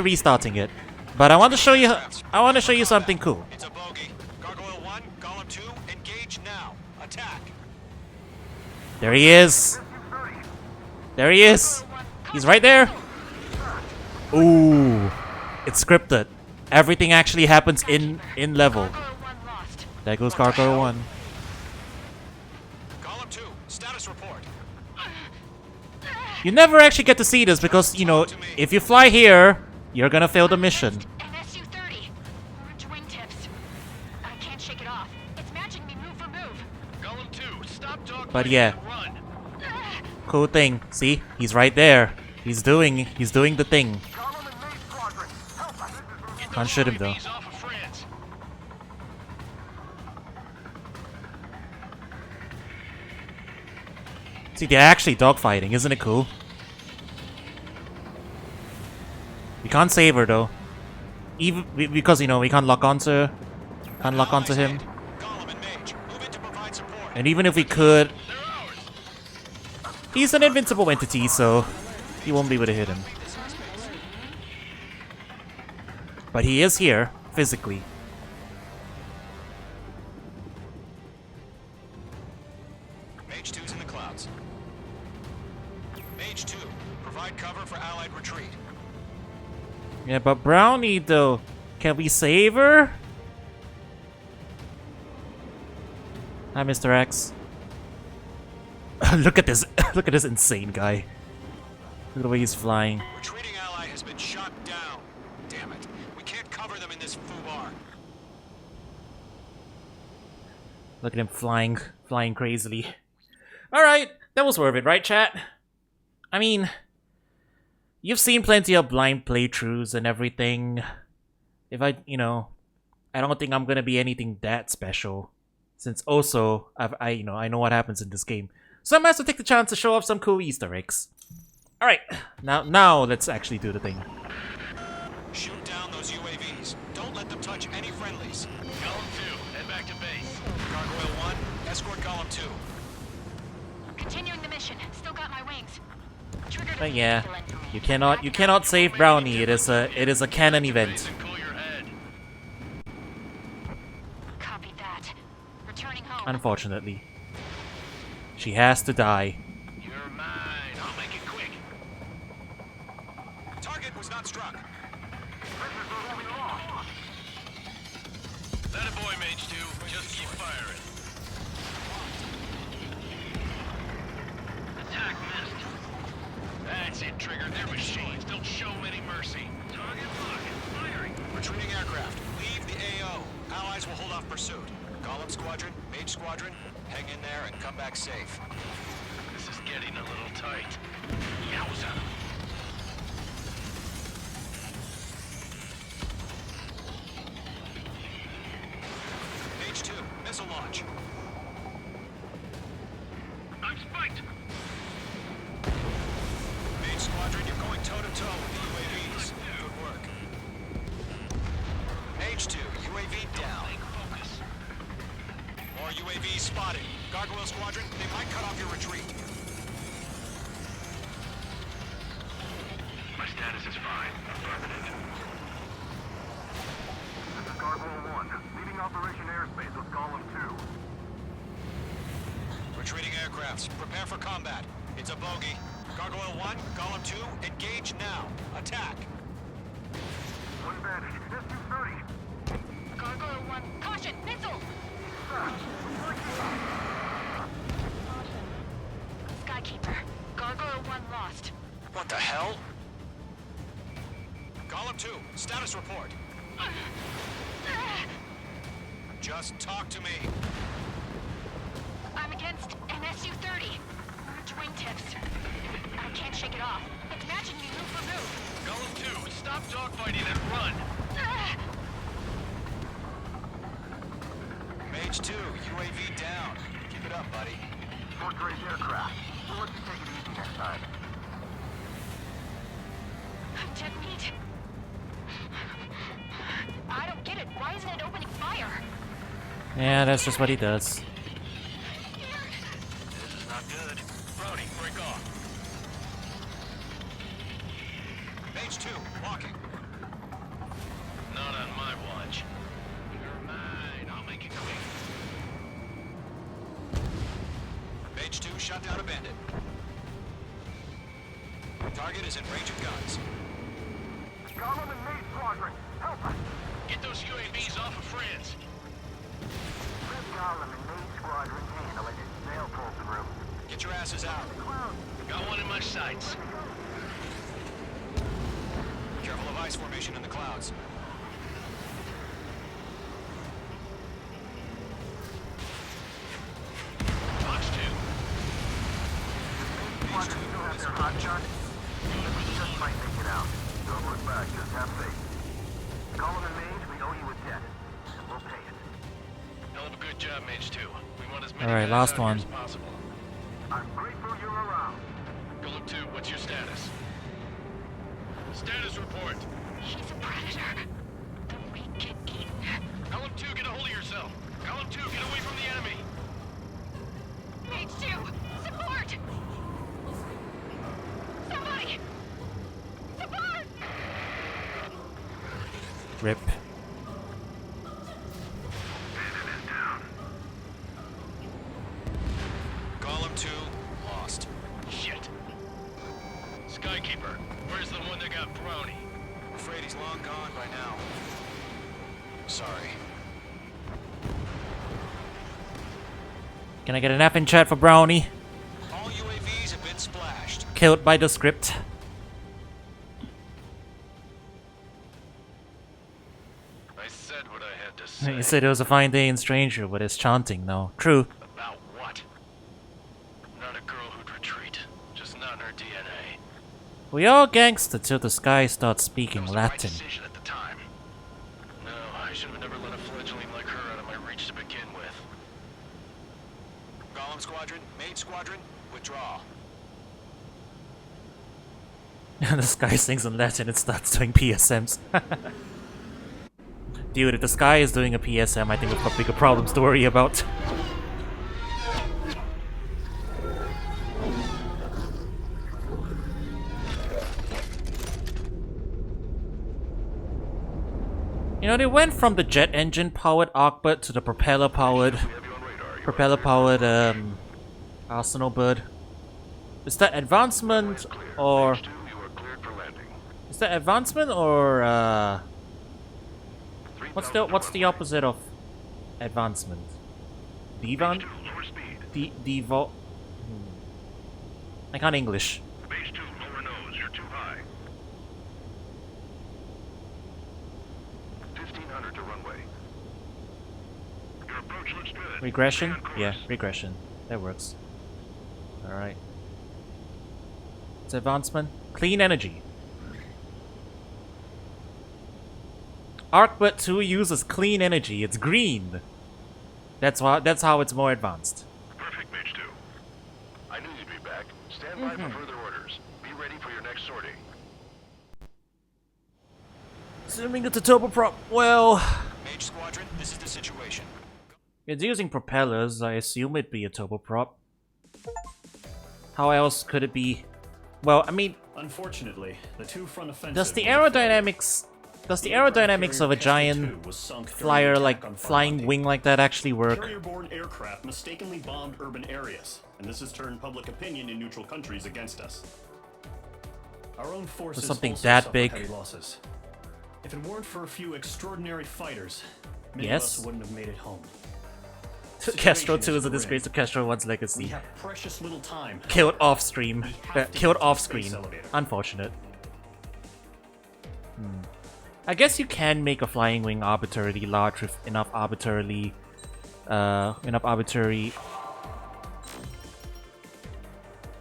restarting it. But I want to show you something cool. It's a bogey. Gargoyle 1, Golem 2, engage now. Attack. There he is. There he is. He's right there. Ooh. It's scripted. Everything actually happens in level. Gargoyle 1 lost. There goes Gargoyle 1. Golem 2, status report. You never actually get to see this because, you know, if you fly here, you're gonna fail the mission. MSU-30. Orange wingtips. I can't shake it off. It's matching me move for move. Golem 2, stop dog But fighting yeah. and run. Cool thing. See? He's right there. He's doing the thing. Golem and Mage Squadron. Help us. Get Can't those shoot him, though. UAVs off of France. See, they're actually dogfighting. Isn't it cool? We can't save her though. Even because, you know, we can't lock onto him. Golem and Mage, move in to provide support. And even if we could, They're ours. he's an invincible entity, so he won't be able to hit him. But he is here, physically. Mage 2's in the clouds. Mage 2, provide cover for Allied retreat. Yeah, but Brownie though, can we save her? Hi, Mr. X. Look at this! Look at this insane guy. Look at the way he's flying. Retreating ally has been shot down. Damn it. We can't cover them in this foobar. Look at him flying crazily. Alright, that was worth it, right, chat? I mean, you've seen plenty of blind playthroughs and everything. If I, you know, I don't think I'm gonna be anything that special, since also I know what happens in this game, so I might as well take the chance to show off some cool Easter eggs. All right, now let's actually do the thing. Shoot down those UAVs. Don't let them touch any friendlies. Column 2, head back to base. Gargoyle 1, escort Column 2. Continuing the mission. Still got my wings. Trigger But doesn't yeah, fill in for me. you cannot save Brownie. It is a canon event. And cool your head. Copy that. Returning home. Unfortunately, she has to die. You're mine. I'll make it quick. Target was not struck. That a boy, Mage 2. Just keep firing. Attack missed. That's it, Trigger. They're machines. Don't show any mercy. Target locked. Firing. Retreating aircraft. Leave the AO. Allies will hold off pursuit. Column Squadron, Mage Squadron, hang in there and come back safe. This is getting a little tight. Yowza. Mage 2, missile launch. I'm spiked. Mage Squadron, you're going toe-to-toe with the UAVs. Good work. Mage 2, UAV down. More UAVs spotted. Gargoyle Squadron, they might cut off your retreat. My status is fine. Affirmative. This is Gargoyle 1, leaving Operation Airspace with Column 2. Retreating aircrafts, prepare for combat. It's a bogey. Gargoyle 1, Column 2, engage now. Attack. One bandit. SU-30. Gargoyle 1. Caution! Missile! Skykeeper. Gargoyle 1 lost. What the hell? Column 2, status report. Just talk to me. I'm against an SU-30. Merge wingtips. I can't shake it off. It's matching me move for move. Column 2, stop dogfighting and run. Mage 2, UAV down. Keep it up, buddy. Short-range aircraft. So let's take it easy next time. Dead meat. I don't get it. Why isn't it opening fire? Yeah, that's just what he does. This is not good. Brody, break off. Mage 2, walking. Not on my watch. You're mine. I'll make it quick. Mage 2, shut down a bandit. Target is in range of guns. Column and Mage Squadron, help us! Get those UAVs off of friends. Red Column and Mage Squadron handling it. They'll pull through. Get your asses out. Got one in my sights. Careful of ice formation in the clouds. Box 2. Squadron still have their hot shot. We just might make it out. Don't look back, just have faith. Column and Mage, we owe you a debt. And we'll pay it. Hell of a good job, Mage 2. We want as many Alright, guys last out here one. as possible. I'm grateful you're around. Column 2, what's your status? Status report. He's a predator. The weak get eaten. Column 2, get a hold of yourself. Column 2, get away from the enemy. Mage 2! Support! Somebody! Support! Rip. Column 2, lost. Shit. Skykeeper, where's the one that got Brownie? I'm afraid he's long gone by now. Sorry. Can I get an F in chat for Brownie? All UAVs have been splashed. Killed by the script. I said what I had to say. He said it was a fine day in Stranger, but it's chanting though. True. About what? Not a girl who'd retreat. Just not in her DNA. We all gangster till the sky starts speaking That was the right Latin. decision at the time. No, I should have never never let a fledgling like her out of my reach to begin with. Golem Squadron, Maid Squadron, withdraw. The Sky sings in Latin and starts doing PSMs. Dude, if the Sky is doing a PSM, I think we've got bigger problems to worry about. You know, they went from the jet engine powered Arcbird to the propeller powered Arsenal Bird. Is that advancement or is that advancement or what's the opposite of advancement? Devan? Devo. I can't English. Base 2, lower nose. You're too high. 1500 to runway. Your approach looks good. Regression? Yeah, regression. That works. Alright. It's advancement. Clean energy. Arcbird 2 uses clean energy. It's green. That's how it's more advanced. Perfect, Mage 2. I knew you'd be back. Stand by for further orders. Be ready for your next sortie. Assuming it's a turboprop, well... Mage Squadron, this is the situation. It's using propellers, I assume it'd be a turboprop. How else could it be? Well, I mean... Unfortunately, the two front offensive... Does the aerodynamics of a giant flyer, like, flying wing like that actually work? Carrier-borne aircraft mistakenly bombed urban areas, and this has turned public opinion in neutral countries against us. Our own forces something also that suffered big? heavy losses. If it weren't for a few extraordinary fighters, many Yes? of us wouldn't have made it home. Castro 2 is a we're in. disgrace to Castro 1's We legacy. have precious little time. Killed off stream. have to Killed get to off the screen. space elevator. Unfortunate. I guess you can make a flying wing arbitrarily large with enough arbitrary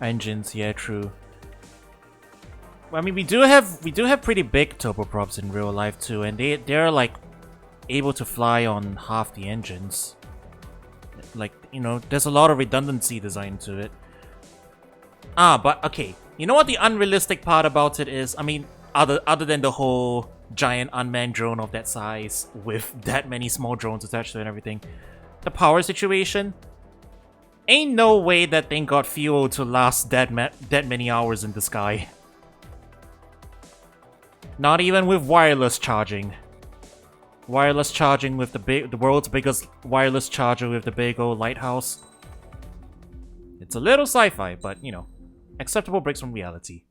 engines. Yeah, true. Well, I mean, we do have pretty big turboprops in real life too, and they're like able to fly on half the engines. Like, you know, there's a lot of redundancy designed to it. But okay, you know what the unrealistic part about it is? I mean, other than the whole giant unmanned drone of that size with that many small drones attached to it and everything, the power situation. Ain't no way that thing got fuel to last that many hours in the sky. Not even with wireless charging. Wireless charging with the world's biggest wireless charger with the big old lighthouse. It's a little sci-fi, but you know, acceptable breaks from reality.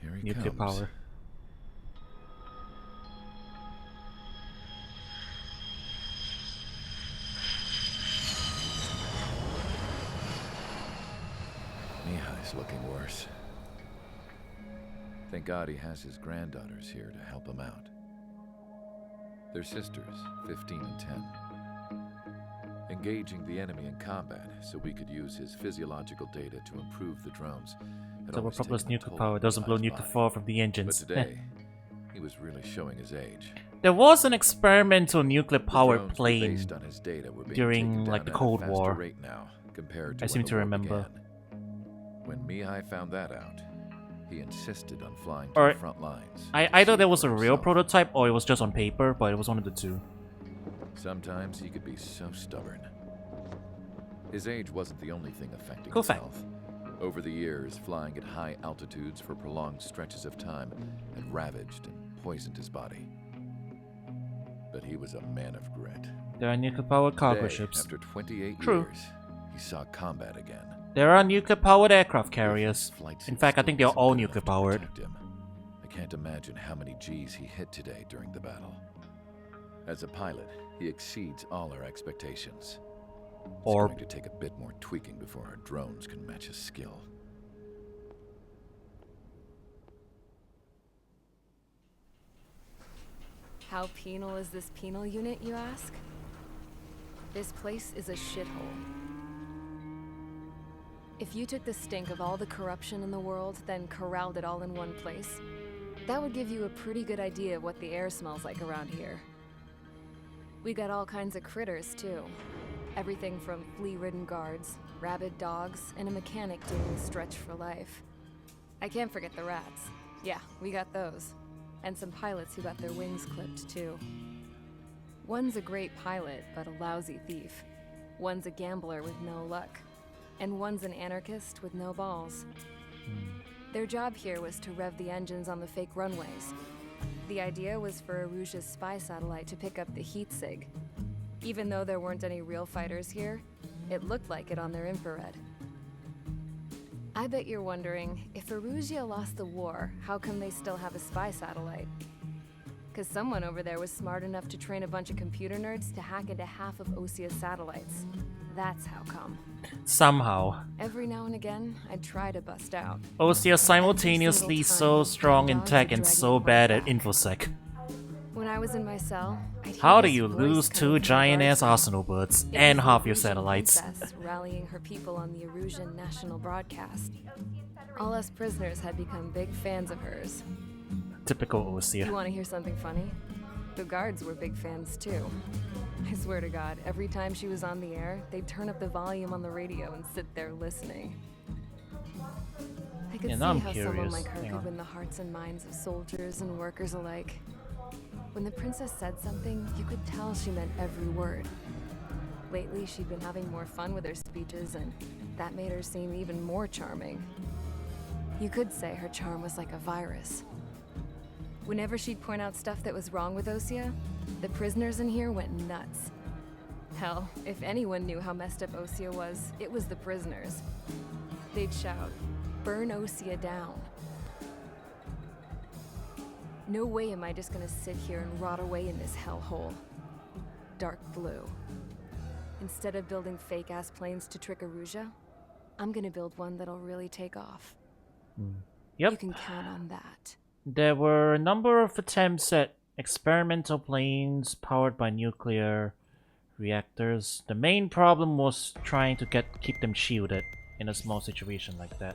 Here he Nuclear comes. power. Mihai's looking worse. Thank God he has his granddaughters here to help him out. They're sisters, 15 and 10. Engaging the enemy in combat so we could use his physiological data to improve the drones. Turbopropless nuclear power doesn't blow nuclear fire from the But engines. today, he was really showing his age. There was an experimental nuclear The powered drones plane based on his data were being during taken like down the at a Cold faster War. rate now, compared to I when seem the to war remember. began. When Mihai found that out, he insisted on flying to Or the front lines. either to there see was a for real himself. prototype or it was just on paper, but it was one of the two. Sometimes he could be so stubborn. His age wasn't the only thing affecting Cool his fact. health. Over the years, flying at high altitudes for prolonged stretches of time had ravaged and poisoned his body. But he was a man of grit. There are nuclear powered cargo Today, ships. after 28 True. years, he saw combat again. There are nuclear powered aircraft If carriers. his flight In suit fact, I still think they're wasn't all good enough nuclear to powered. protect him, I can't imagine how many G's he hit today during the battle. As a pilot, he exceeds all our expectations. It's Or- going to take a bit more tweaking before our drones can match his skill. How penal is this penal unit, you ask? This place is a shithole. If you took the stink of all the corruption in the world, then corralled it all in one place, That would give you a pretty good idea of what the air smells like around here. We got all kinds of critters, too. Everything from flea-ridden guards, rabid dogs, and a mechanic doing stretch for life. I can't forget the rats. Yeah, we got those. And some pilots who got their wings clipped, too. One's a great pilot, but a lousy thief. One's a gambler with no luck. And one's an anarchist with no balls. Their job here was to rev the engines on the fake runways. The idea was for Aruja's spy satellite to pick up the heat sig. Even though there weren't any real fighters here, it looked like it on their infrared. I bet you're wondering, if Aruja lost the war, how come they still have a spy satellite? Because someone over there was smart enough to train a bunch of computer nerds to hack into half of Osia's satellites. That's how come. Somehow. Every now and again, I'd try to bust out. Osea simultaneously so strong in tech and so bad at infosec. When I was in my cell, I'd hear How do this you voice lose coming two from the giant-ass guard arsenal birds It and was half the your Arusian satellites? princess rallying her people on the Arusian national broadcast. All us prisoners had become big fans of hers. Typical You Osea. want to hear something funny? The guards were big fans too. I swear to God, every time she was on the air, they'd turn up the volume on the radio and sit there listening. I could Yeah, see now I'm how someone curious. like her Hang could on. win the hearts and minds of soldiers and workers alike. When the princess said something, you could tell she meant every word. Lately, she'd been having more fun with her speeches, and that made her seem even more charming. You could say her charm was like a virus. Whenever she'd point out stuff that was wrong with Osea, the prisoners in here went nuts. Hell, if anyone knew how messed up Osea was, it was the prisoners. They'd shout, "Burn Osea down." No way am I just gonna sit here and rot away in this hellhole. Dark blue. Instead of building fake-ass planes to trick Aruja, I'm gonna build one that'll really take off. Yep. You can count on that. There were a number of attempts at experimental planes powered by nuclear reactors. The main problem was trying to keep them shielded in a small situation like that.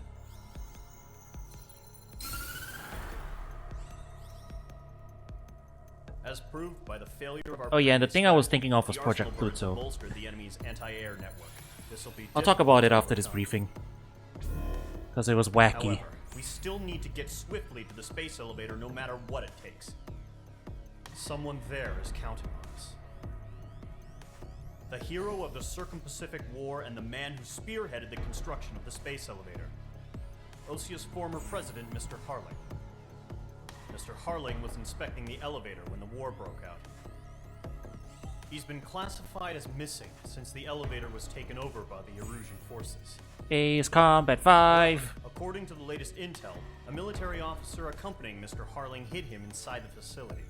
As proved by the failure of our Oh yeah, and the previous thing I was strategy, thinking of was the Project arsenal burns will Pluto. bolster the enemy's anti-air network. This'll be I'll talk about it difficult after this to briefing. Because it was wacky. However, we still need to get swiftly to the space elevator no matter what it takes. Someone there is counting on us. The hero of the Circum-Pacific War and the man who spearheaded the construction of the space elevator. Osea's former president, Mr. Harling. Mr. Harling was inspecting the elevator when the war broke out. He's been classified as missing since the elevator was taken over by the Erusian forces. Ace Combat 5. According to the latest intel, a military officer accompanying Mr. Harling hid him inside the facility.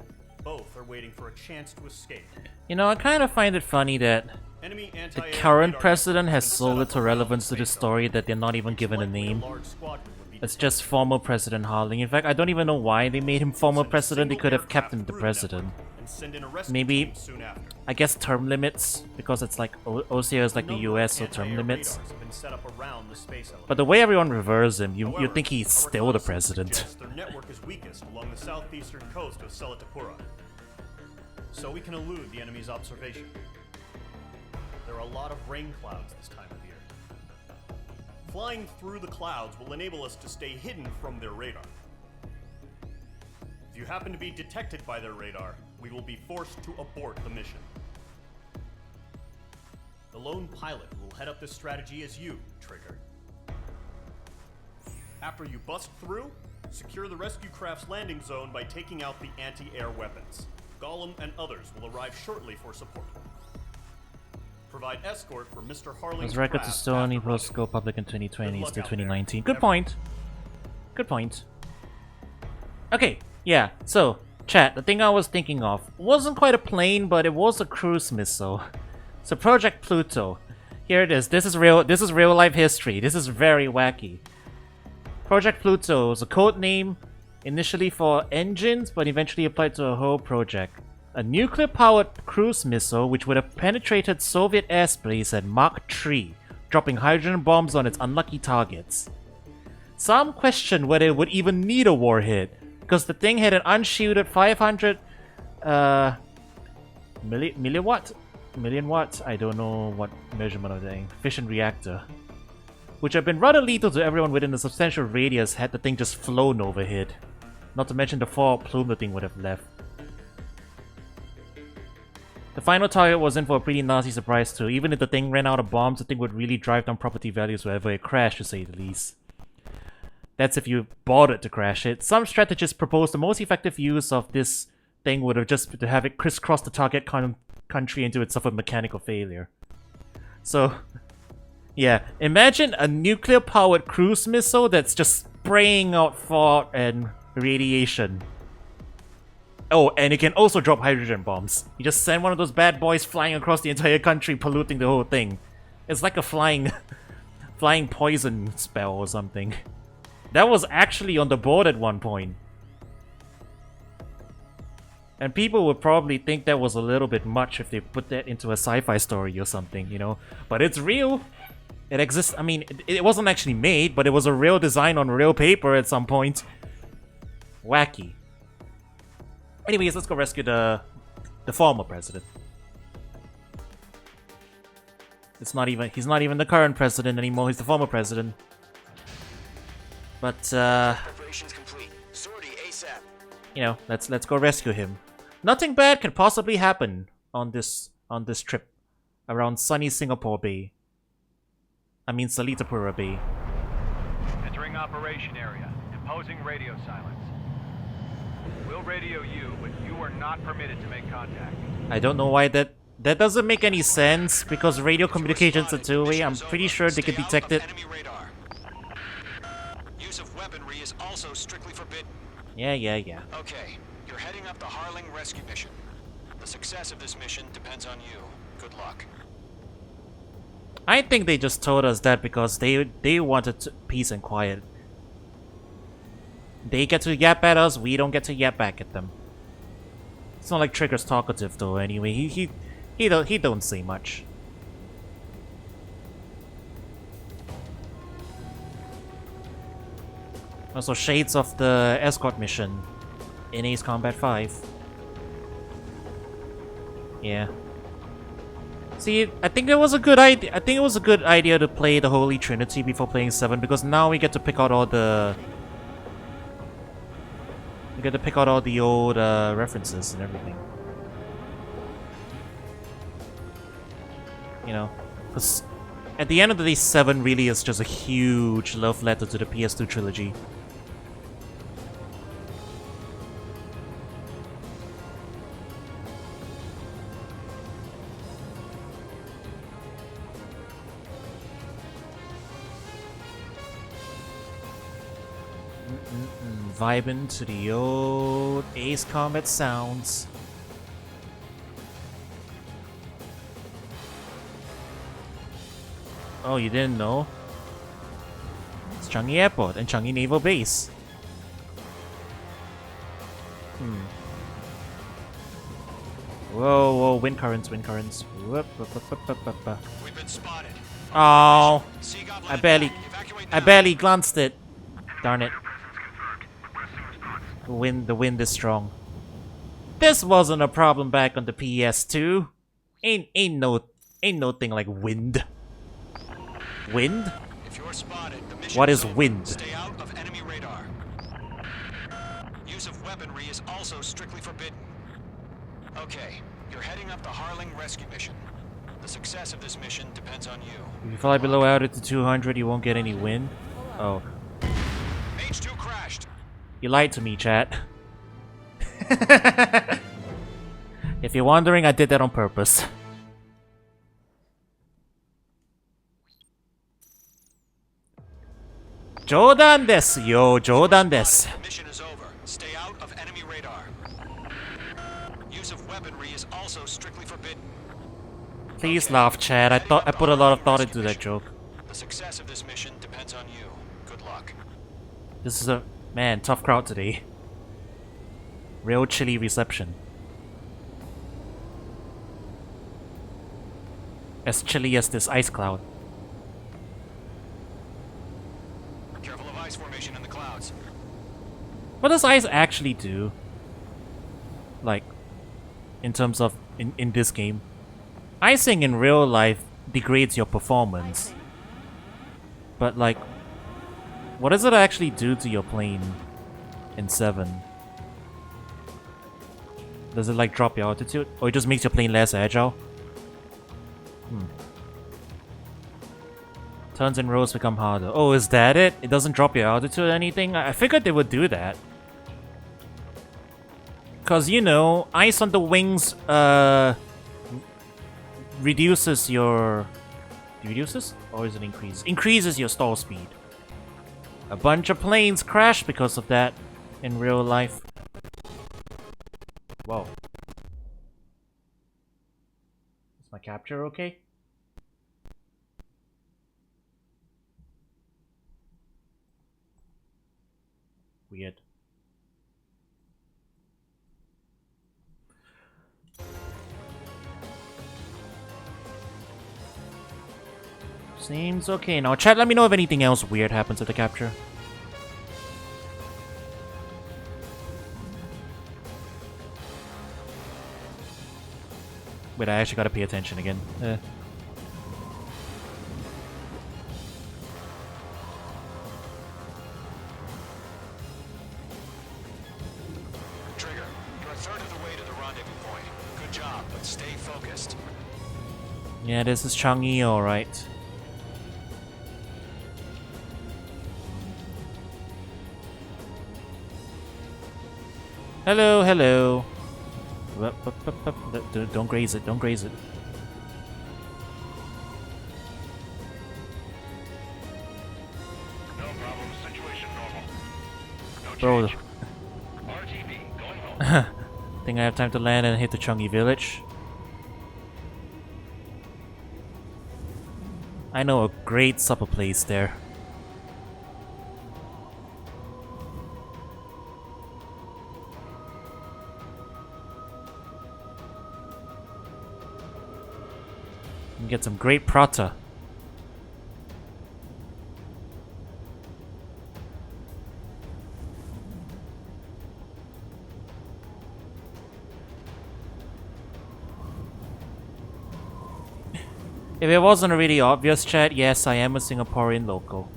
Both are waiting for a chance to escape. You know, I kind of find it funny that Enemy the anti-air current radar president has networks so have been set little up around relevance to the space story that they're not even It's given a likely name. large squadron would be It's just former President Harling. In fact, I don't even know why they made him former president. They could have kept him the president. and send in a rescue Maybe, team soon after. I guess term limits, because it's like Osea is like the US, so term Anti-air limits. radars have been set up around the space elevator. But the way everyone reverses him, you'd However, think he's our still the reconnaissance president. suggests their network is weakest along the southeastern coast of Selatapura. So we can elude the enemy's observation. There are a lot of rain clouds this time of year. Flying through the clouds will enable us to stay hidden from their radar. If you happen to be detected by their radar, we will be forced to abort the mission. The lone pilot who will head up this strategy is you, Trigger. After you bust through, secure the rescue craft's landing zone by taking out the anti-air weapons. Gollum and others will arrive shortly for support. Provide escort for Mr. Harling's Those records are craft still after only supposed running. to go public in 2020 Good instead luck of out there. 2019. Good Never- point. Good point. Okay, yeah, so, chat, the thing I was thinking of wasn't quite a plane, but it was a cruise missile. So Project Pluto. Here it is. This is real life history. This is very wacky. Project Pluto was a code name initially for engines, but eventually applied to a whole project. A nuclear-powered cruise missile which would have penetrated Soviet airspace at Mach 3, dropping hydrogen bombs on its unlucky targets. Some question whether it would even need a warhead, because the thing had an unshielded 500 million watt. I don't know what measurement of the thing. Fission reactor, which have been rather lethal to everyone within a substantial radius had the thing just flown overhead. Not to mention the fallout plume the thing would have left. The final target was in for a pretty nasty surprise too. Even if the thing ran out of bombs, the thing would really drive down property values wherever it crashed, to say the least. That's if you bothered to crash it. Some strategists proposed the most effective use of this thing would have just been to have it crisscross the target country until it suffered mechanical failure. So, yeah, imagine a nuclear-powered cruise missile that's just spraying out fallout and radiation. Oh, and it can also drop hydrogen bombs. You just send one of those bad boys flying across the entire country, polluting the whole thing. It's like a flying poison spell or something. That was actually on the board at one point. And people would probably think that was a little bit much if they put that into a sci-fi story or something, you know? But it's real. It exists. I mean, it wasn't actually made, but it was a real design on real paper at some point. Wacky. Anyways, let's go rescue the former president. He's not even the current president anymore, he's the former president. But Preparations complete. Sortie ASAP. you know, let's go rescue him. Nothing bad could possibly happen on this trip around sunny Singapore Bay. I mean Salitapura Bay. Entering operation area. Imposing radio silence. We'll radio you, but you are not permitted to make contact. I don't know why that doesn't make any sense, because radio communications are two-way. I'm pretty sure they can detect it. Use of weaponry is also strictly forbidden. Yeah. Okay, you're heading up the Harling rescue mission. The success of this mission depends on you. Good luck. I think they just told us that because they wanted peace and quiet. They get to yap at us, we don't get to yap back at them. It's not like Trigger's talkative though. Anyway, he don't say much. Also, shades of the escort mission in Ace Combat 5. Yeah. See, I think it was a good idea. I think it was a good idea to play the Holy Trinity before playing 7, because now we get to pick out all the old references and everything. You know, because at the end of the day, 7 really is just a huge love letter to the PS2 trilogy. Vibing to the old Ace Combat sounds. Oh, you didn't know? It's Changi Airport and Changi Naval Base. Whoa, wind currents. We've been spotted. Oh, I barely glanced it. Darn it. The wind is strong. This wasn't a problem back on the PS2. Ain't no thing like wind. Wind? If you're spotted, the mission What is over. wind? Stay out of enemy radar. Use of weaponry is also strictly forbidden. Okay, you're heading up the Harling rescue mission. The success of this mission depends on you. If you fly below altitude 200, you won't get any wind. Oh. H2 crashed. You lied to me, chat. If you're wondering, I did that on purpose. Jodan desu, yo, Jodan desu. Mission is over. Stay out of enemy radar. Use of weaponry is also strictly forbidden. Please laugh, chat. I put a lot of thought into that joke. The success of this mission depends on you. Good luck. This is a man, tough crowd today. Real chilly reception. As chilly as this ice cloud. Careful of ice formation in the clouds. What does ice actually do? Like, in terms of in this game, icing in real life degrades your performance. But like, what does it actually do to your plane in 7? Does it like drop your altitude, or it just makes your plane less agile? Turns and rolls become harder. Oh, is that it? It doesn't drop your altitude or anything? I figured they would do that. Cause you know, ice on the wings reduces your... Reduces? Or is it increases? Increases your stall speed. A bunch of planes crash because of that in real life. Whoa. Is my capture okay? Weird. Seems okay. Now, chat, let me know if anything else weird happens at the capture. Wait, I actually gotta pay attention again. Trigger, you're a third of the way to the rendezvous point. Good job, but stay focused. Yeah, this is Changi, alright. Hello, hello. Don't graze it, don't graze it. No problem. Situation normal. No Bro, change. RTV, going home. think I have time to land and hit the Changi village. I know a great supper place there. You can get some great prata. If it wasn't already obvious, chat, yes, I am a Singaporean local.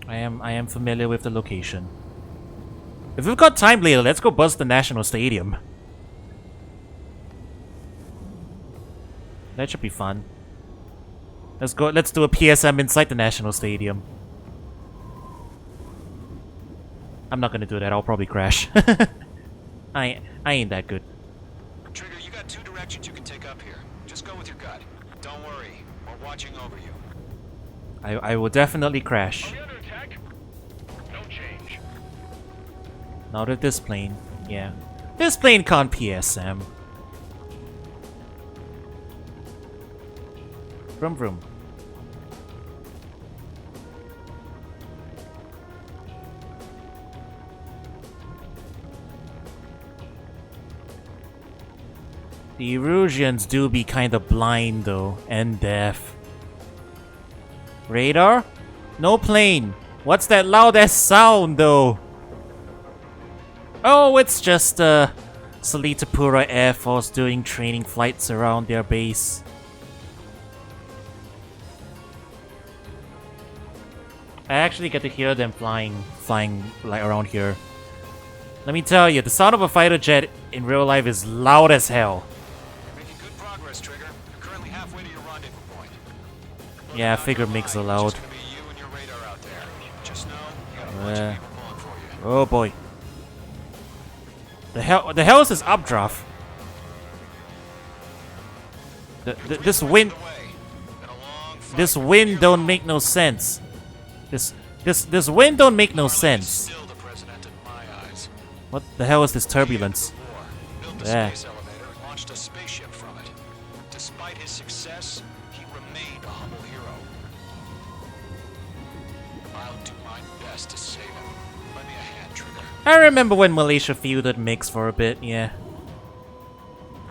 I am familiar with the location. If we've got time later, let's go buzz the National Stadium. That should be fun. Let's go. Let's do a PSM inside the National Stadium. I'm not gonna do that. I'll probably crash. I ain't that good. Trigger, you got 2 directions you can take up here. Just go with your gut. Don't worry, we're watching over you. I will definitely crash. Are we under attack? No change. Not with this plane. Yeah. This plane can't PSM. Vroom vroom. The Erusians do be kinda blind though, and deaf. Radar? No plane! What's that loud ass sound though? Oh, it's just Salitapura Air Force doing training flights around their base. I actually get to hear them flying like around here. Let me tell you, the sound of a fighter jet in real life is loud as hell. You're making good progress, Trigger. You're currently halfway to your rendezvous point. Yeah, I figured mix are loud. It's just gonna be you and your radar out there. Just know you got a bunch of people pulling for you. Oh boy. The hell is this updraft? This wind don't make no sense. This wind don't make no sense. Still the president in my eyes. What the hell is this turbulence? Built a Yeah. space elevator and launched a spaceship from it. Despite his success, he remained a humble hero. I'll do my best to save him. Lend me a hand, Trigger. I remember when Malaysia fielded MiGs for a bit, yeah.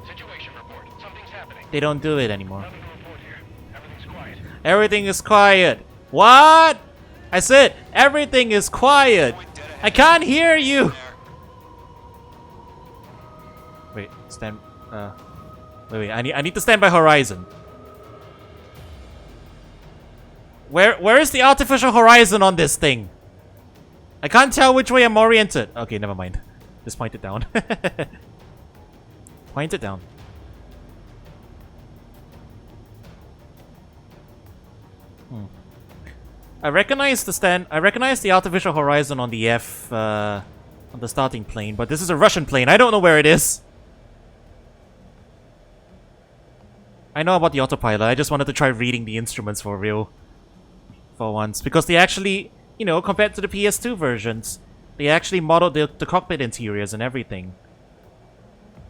Situation report. Something's happening. They don't do it anymore. Nothing to report here. Everything's quiet. Everything is quiet. What? I said everything is quiet. I can't hear you. Wait, stand. Wait. I need to stand by horizon. Where is the artificial horizon on this thing? I can't tell which way I'm oriented. Okay, never mind. Just point it down. Point it down. I recognize the artificial horizon on the on the starting plane, but this is a Russian plane. I don't know where it is. I know about the autopilot. I just wanted to try reading the instruments for real. For once. Because they actually, you know, compared to the PS2 versions, they actually modeled the cockpit interiors and everything.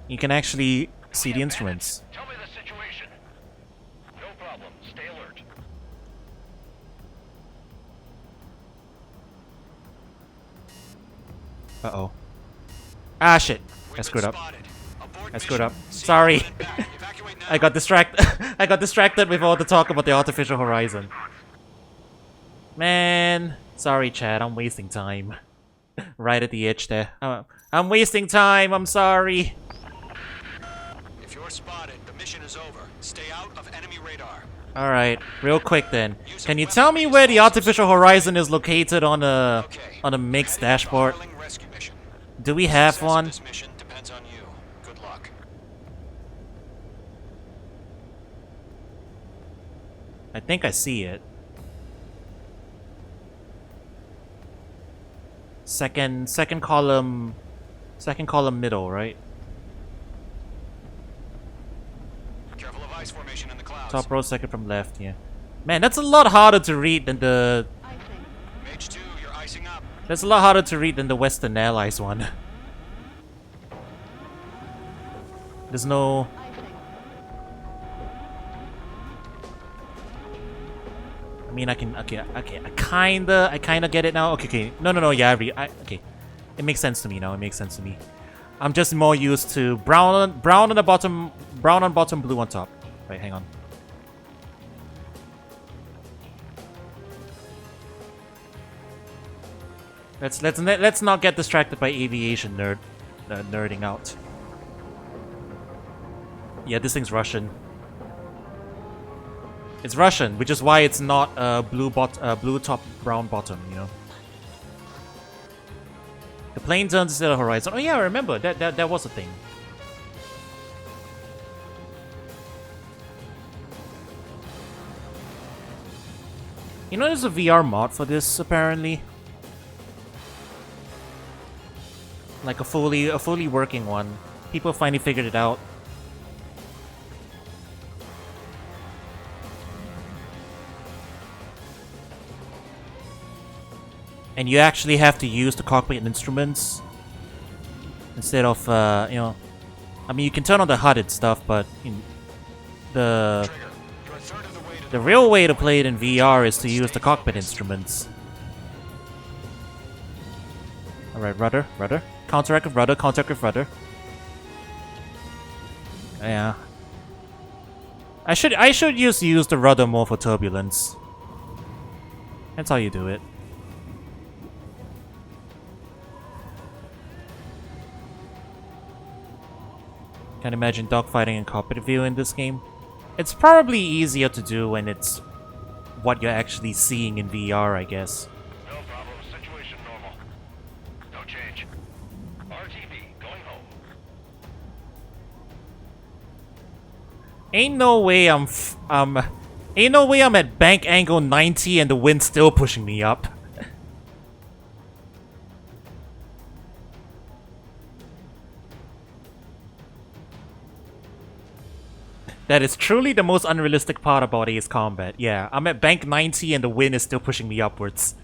You can actually see the instruments. Tell me the situation. No problem. Stay alert. Uh-oh. Ah, shit. I screwed up. I screwed up. Sorry. I got distracted. I got distracted with all the talk about the artificial horizon. Man. Sorry, Chad. I'm wasting time. Right at the edge there. I'm wasting time. I'm sorry. If you're spotted, the mission is over. Stay out of enemy radar. Alright, real quick then. Can you tell me where the artificial horizon is located on a mixed dashboard? Do we have one? This mission depends on you. Good luck. I think I see it. Second column middle, right? Careful of ice formation in the clouds. Top row, second from left, yeah. Man, that's a lot harder to read than the... Mage 2, you're icing up. That's a lot harder to read than the Western Allies one. There's no... I mean, I can... Okay, I kinda get it now. Okay. No, yeah, okay. It makes sense to me now, it makes sense to me. I'm just more used to brown on the bottom, blue on top. Wait, hang on. Let's not get distracted by aviation nerding out. Yeah, this thing's Russian. It's Russian, which is why it's not blue top, brown bottom. You know. The plane turns instead of horizon. Oh yeah, I remember that was a thing. You know, there's a VR mod for this apparently. Like a fully working one. People finally figured it out. And you actually have to use the cockpit instruments instead of, you know, I mean, you can turn on the HUD and stuff, but the real way to play it in VR is to use the cockpit instruments. All right, rudder, counteract with rudder. Yeah, I should use the rudder more for turbulence. That's how you do it. Can't imagine dogfighting in cockpit view in this game. It's probably easier to do when it's what you're actually seeing in VR, I guess. No problem. Situation normal. No change. RTV, going home. Ain't no way I'm at bank angle 90 and the wind's still pushing me up. That is truly the most unrealistic part about Ace Combat. Yeah, I'm at bank 90 and the wind is still pushing me upwards.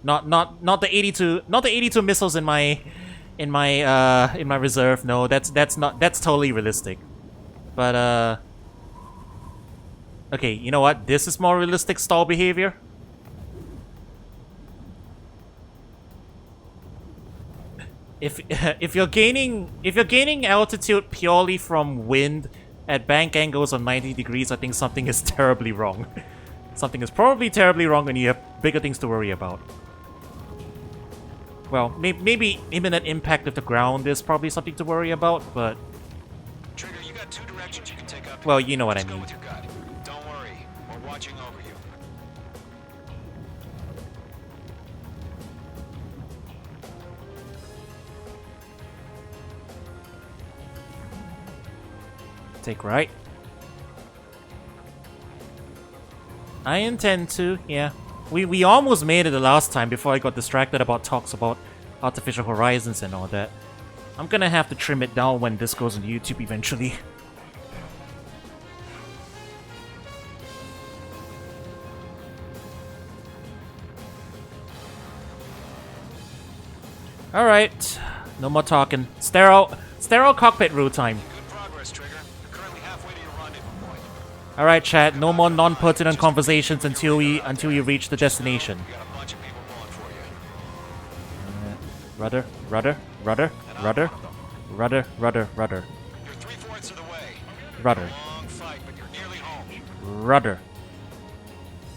Not the 82 missiles in my reserve. No, that's totally realistic. But okay, you know what? This is more realistic stall behavior. If you're gaining altitude purely from wind at bank angles of 90 degrees, I think something is terribly wrong. Something is probably terribly wrong and you have bigger things to worry about. Well, maybe imminent impact of the ground is probably something to worry about, but... Trigger, you got 2 directions you can take up. Well, you know what I Just go mean. with your gut. Don't worry, we're watching over you. Take right. I intend to, yeah. We almost made it the last time before I got distracted about talks about artificial horizons and all that. I'm gonna have to trim it down when this goes on YouTube eventually. Alright, no more talking. Sterile cockpit rule time. Good progress, Trigger. You're currently halfway to your rendezvous point. Alright, chat, no more non-pertinent conversations until we reach the destination. We got a bunch of people pulling for you. Rudder, rudder, rudder, rudder, rudder, rudder, rudder, You're 3/4 of the way. rudder, Long fight, but you're nearly home. rudder.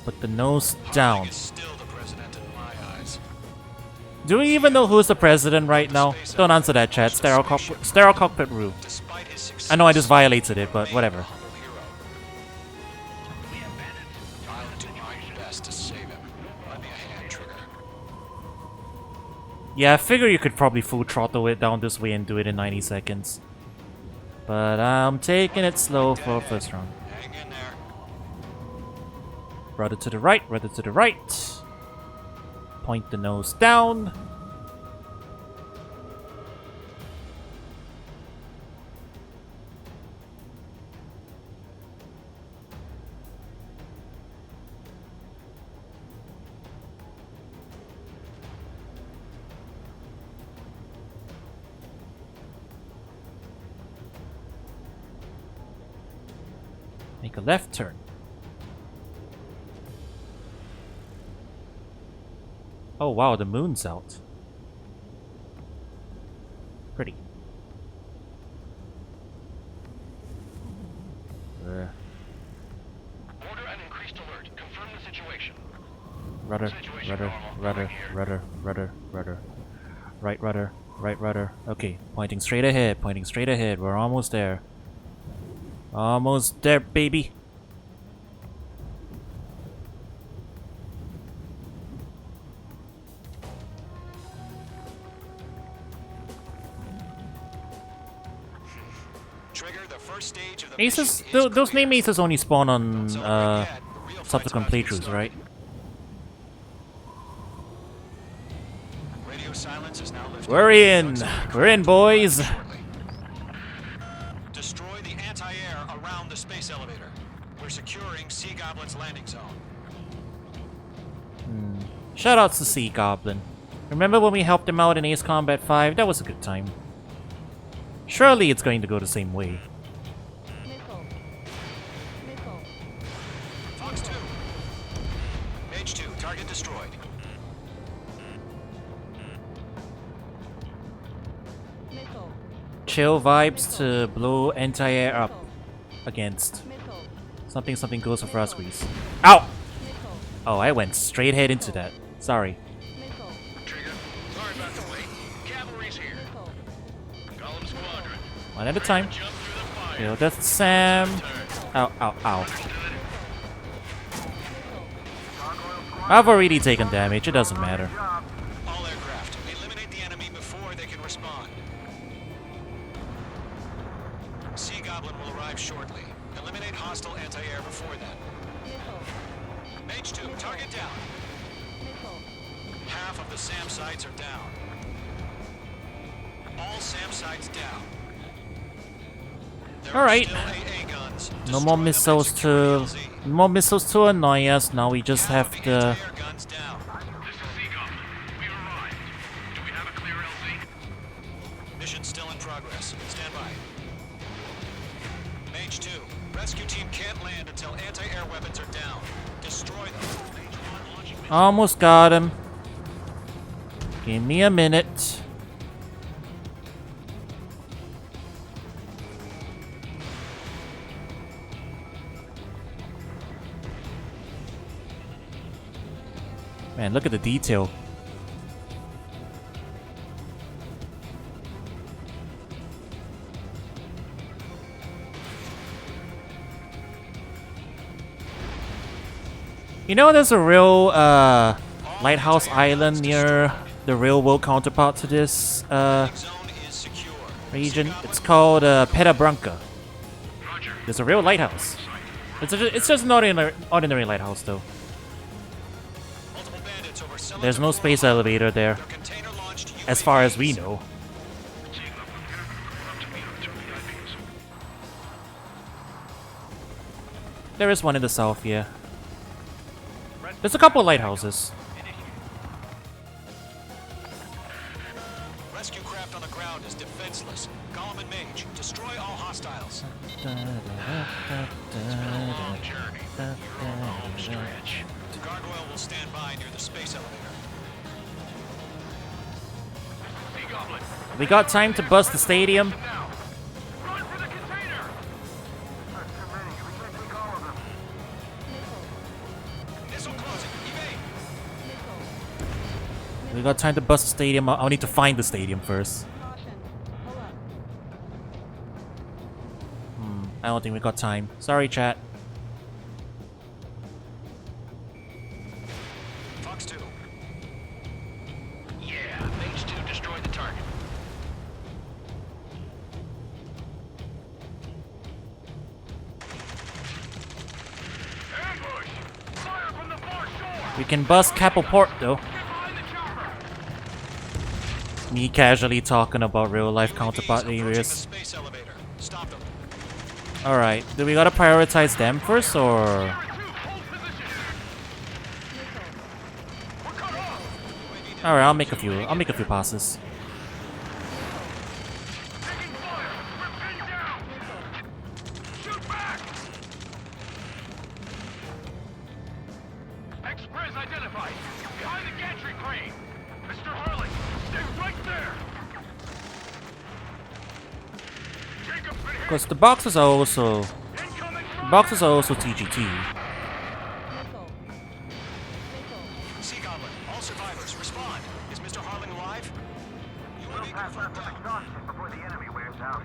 Put the nose down. Is still the president in my eyes. Do we even know who's the president right now? Don't answer that, chat. Sterile cockpit rule. Despite his success, I know I just violated it, but whatever. humble hero. I'll do my best to save him. Lend me a hand, Trigger. Yeah, I figure you could probably full throttle it down this way and do it in 90 seconds. But I'm taking it slow for first round. Hang in there. Rudder to the right, rudder to the right. Point the nose down. Make a left turn. Oh wow, the moon's out. Pretty. Order an increased alert. Confirm the situation. Rudder, Situation rudder, normal. rudder, Moving here. rudder, rudder, rudder. Right rudder, right rudder. Okay, pointing straight ahead, pointing straight ahead. We're almost there. Almost there, baby. Trigger, the first stage of the Aces, mission is those clear. name aces only spawn on So yet, the real subsequent fight's about to playthroughs, get right? started. Radio silence is now lifted. We're in. We're in, boys. Shortly. Destroy the anti-air around the space elevator. We're securing Sea Goblin's landing zone. Shoutouts to Sea Goblin. Remember when we helped him out in Ace Combat 5? That was a good time. Surely it's going to go the same way. Nickel. Nickel. Fox 2. Mage 2, target destroyed. Nickel. Chill vibes to blow anti-air up against. Nickel. Something goes for frost squeeze. Ow! Nickel. Oh, I went straight head into that. Sorry. Nickel. Trigger, sorry about the wait. Cavalry's here. Nickel. Golem Squadron. One at a time. Jump through the fire. Kill the Sam. Ow, ow, ow. I've already taken damage, it doesn't matter. All aircraft, eliminate the enemy before they can respond. Sea Goblin will arrive shortly. Eliminate hostile anti-air before then. Nickel. Mage 2, target down. Nickel. Half of the SAM sites are down. All SAM sites down. There are Alright. still AA guns. No Destroy more them missiles and secure to... LZ. more missiles to annoy us, now we just have Half of the to... anti-air guns down. This is Sea Goblin. We've arrived. Do we have a clear LZ? Mission still in progress. Stand by. Mage 2, rescue team can't land until anti-air weapons are down. Destroy them. Mage 1 launching missile. Almost got him. Give me a minute. Man, look at the detail. You know, there's a real lighthouse island near the real world counterpart to this region. It's called Pedabranca. There's a real lighthouse. It's just an ordinary lighthouse, though. There's no space elevator there, as far as we know. There is one in the south, yeah. There's a couple of lighthouses. Rescue craft on the ground is defenseless. Golem and Mage, destroy all hostiles. It's been a long journey. You're on the home stretch. Gargoyle will stand by near the space elevator. Sea Goblin, We got time to bust the stadium. now. Run for the container. That's too many. We can't take all of them. Missile closing. Evade. We got time to bust the stadium. I'll need to find the stadium first. I don't think we got time. Sorry, chat. Fox 2. Yeah, Mage 2 destroyed the target. Ambush! Fire from the far shore! We can bust Capel Port, though. Get behind the chopper! Me casually talking about real life counterpart approaching the areas. space elevator. Stop them. Alright, do we gotta prioritize them first, or...? Hold position! We're cut off! Alright, I'll make a few passes. Taking fire! We're pinned down! Shoot back! Express identified! Behind the gantry crane! Mr. Harley, stay right there! Jacob's been hit! Because the boxes are also... Incoming The boxes are also TGT. Sea Goblin, all survivors, respond. Is Mr. Harling alive? UAV confirmed down. exhaustion before the enemy wears out.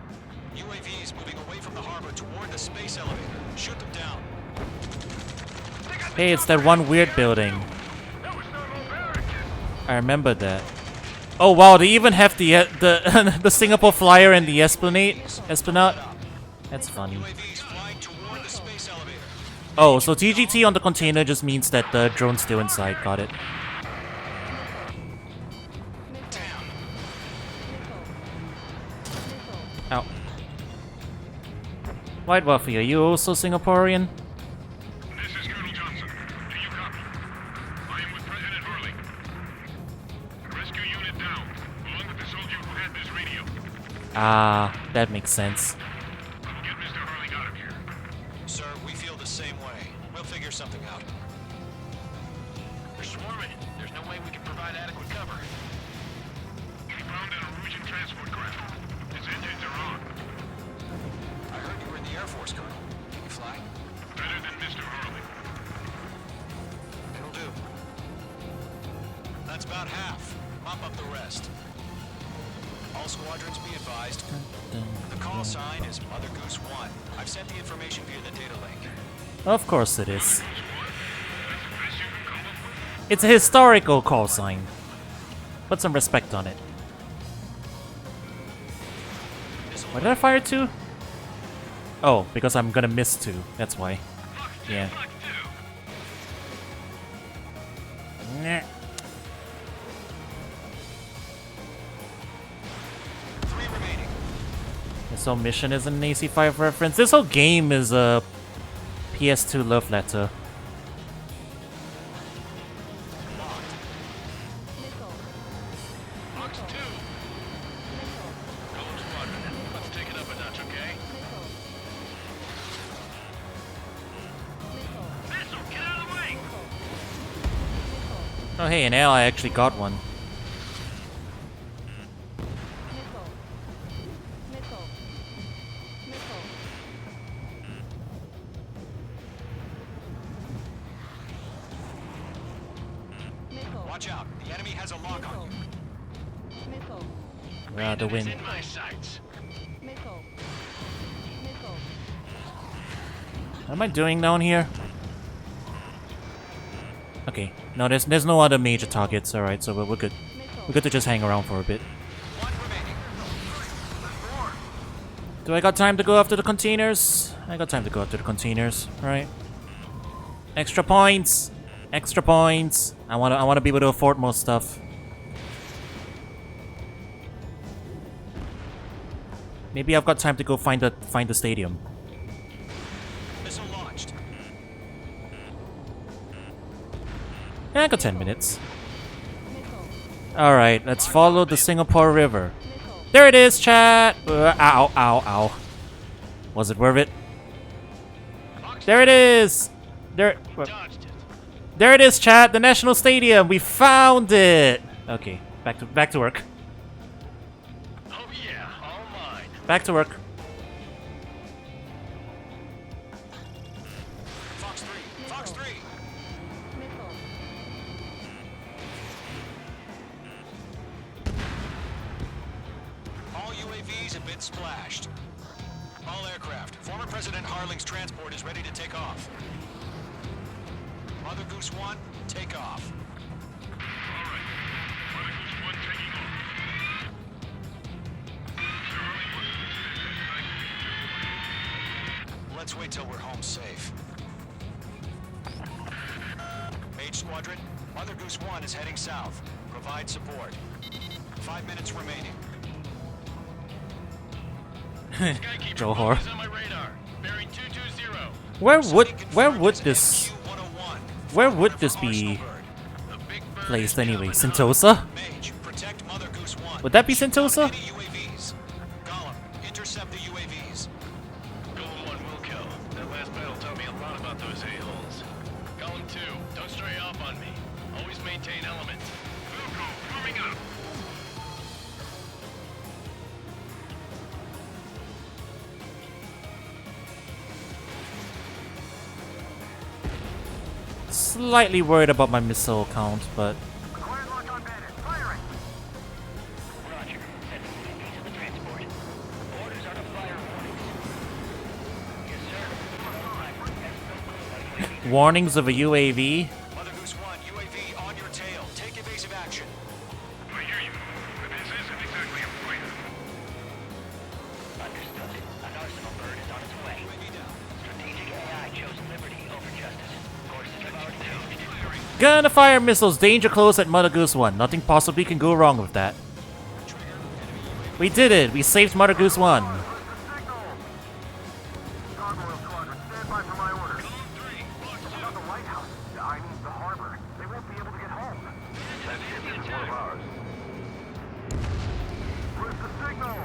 UAVs moving away from the harbor toward the space elevator. Shoot them down. Hey, it's that one weird building. That was thermal barracks! I remember that. Oh wow, they even have the the Singapore Flyer and the Esplanade. That's funny. UAVs flying toward the space elevator. Oh, so TGT on the container just means that the drone's still inside. Got it. Ow. White Waffy, are you also Singaporean? This is Colonel Johnson. Do you copy? I am with President Hurley. Rescue unit down, along with the soldier who had this radio. Ah, that makes sense. Get Mr. Hurley out of here. Sir, we feel the same way. We'll figure something out. They're swarming. There's no way we can provide adequate cover. We found an Norwegian transport craft. Its engines are on. I heard you were in the Air Force, Colonel. Can you fly? Better than Mr. Hurley. It'll do. That's about half. Mop up the rest. All squadrons be advised. The call sign is Mother Goose 1. I've sent the information via the data link. Of course it is. It's a historical call sign. Put some respect on it. Why did I fire two? Oh, because I'm gonna miss two. That's why. Yeah. Nah. 3 remaining. This whole mission is an AC5 reference. This whole game is a PS2 love letter. Fox 2. Golem Squadron, let's take it up a notch, okay? Missile, get out of the way! Oh hey, an ally actually got one. Watch out. The enemy has a lock on you. Missile. We're out of the It's wind. in my sights. Missile. Missile. What am I doing down here? Okay, no, there's no other major targets. All right, so we're good. We're good to just hang around for a bit. One remaining. Do I got time to go after the containers? I got time to go after the containers. All right. Extra points. Extra points. I wanna be able to afford more stuff. Maybe I've got time to go find the stadium. Missile launched. Yeah, I got 10 minutes. Alright, let's follow the Singapore River. There it is, chat! Ow, ow, ow. Was it worth it? There it is! There it is, chat! The National Stadium! We found it! Okay, back to work. Oh yeah, all mine. Back to work. Fox 3. Fox 3. All UAVs have been splashed. All aircraft. Former President Harling's transport is ready to take off. Mother Goose 1, take off. Alright. Mother Goose 1 taking off. Let's wait till we're home safe. Mage Squadron, Mother Goose 1 is heading south. Provide support. 5 minutes remaining. Skykeeper, Johor. focus on my radar. Bearing 220. Where would this be placed anyway? Sentosa? Mage, protect Mother Goose 1. Would that be Sentosa? Any UAVs. Gollum, intercept the UAVs. Golem 1 will kill. That last battle taught me a lot about those a-holes. Golem 2, don't stray off on me. Always maintain element. Wilco, coming up. Slightly worried about my missile count, but Acquired lock on bandit. Firing. Roger. That's the piece of the transport. Orders are to fire warnings. Yes, sir. warnings of a UAV. Mother Goose 1, UAV on your tail. Take evasive action. I hear you. But this isn't exactly a fighter. Understood. An arsenal bird is on its way. UAV down. Strategic AI chose liberty over justice. Course has already changed. Gonna fire missiles. Danger close at Mother Goose 1. Nothing possibly can go wrong with that. We did it. We saved Mother Goose 1. Where's the signal? Gargoyle Squadron, stand by for my orders. Not the White House. I mean the harbor. They won't be able to get home. That ship isn't one of ours. Where's the signal?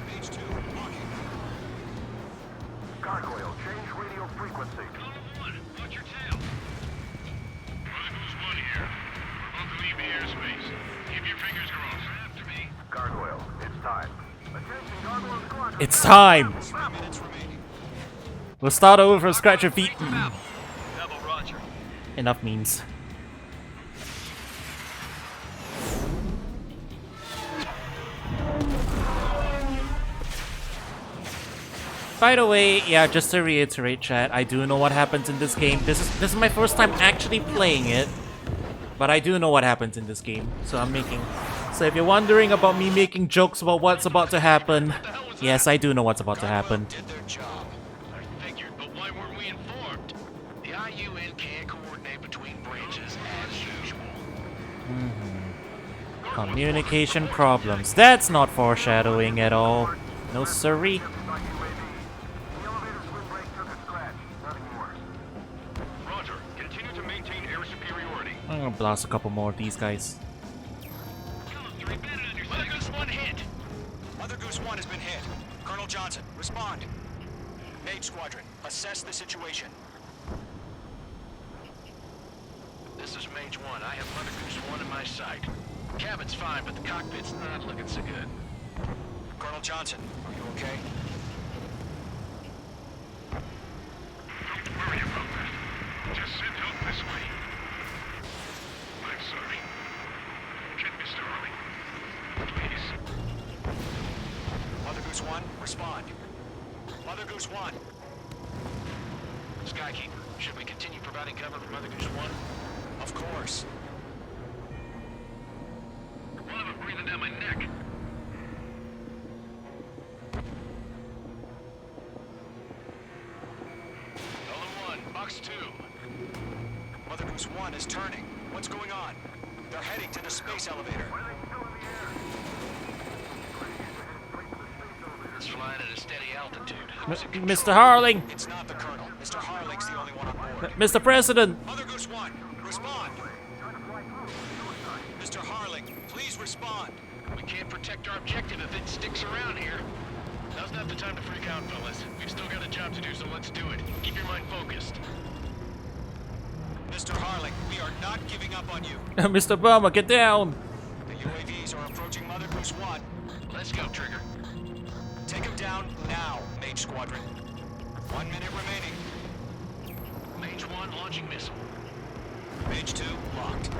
Mage 2, locking. Gargoyle, change radio frequency. Watch your tail. Mother Goose 1 here. We're about to leave the airspace. Keep your fingers crossed. After me. Gargoyle, it's time. Attention, Gargoyle Squadron. It's time. 3 minutes remaining. We'll start over from scratch your feet. Double Roger. Enough means. By the way, yeah, just to reiterate, chat, I do know what happens in this game. This is my first time actually playing it, but I do know what happens in this game. So if you're wondering about me making jokes about what's about to happen, yes, I do know what's about to happen. Did their job. I figured, but why weren't we informed? The IUN can't coordinate between branches as usual. Communication problems. That's not foreshadowing at all. No siree. The elevator's windbreak took a scratch. Nothing more. Roger. Continue to maintain air superiority. I'm gonna blast a couple more of these guys. Mother Goose 1 hit. Mother Goose 1 has been hit. Colonel Johnson, respond. Mage Squadron, assess the situation. This is Mage 1. I have Mother Goose 1 in my sight. Cabin's fine, but the cockpit's not looking so good. Colonel Johnson, are you okay? Don't worry about that. Just send help this way. I'm sorry. Goose 1. Skykeeper, should we continue providing cover for Mother Goose 1? Of course. One of them breathing down my neck. Nolan 1, Box 2. Mother Goose 1 is turning. What's going on? They're heading to the space elevator. It's flying at a steady altitude. Mr. Harling! It's not the Colonel. Mr. Harling's the only one on board. Mr. President! Mother Goose 1, respond! Mr. Harling, please respond. We can't protect our objective if it sticks around here. Now's not the time to freak out, fellas. We've still got a job to do, so let's do it. Keep your mind focused. Mr. Harling, we are not giving up on you. Mr. Obama, get down! The UAVs are approaching Mother Goose 1. Let's go, Trigger. Take him down now, Mage Squadron. 1 minute remaining. Mage 1 launching missile. Mage 2 locked.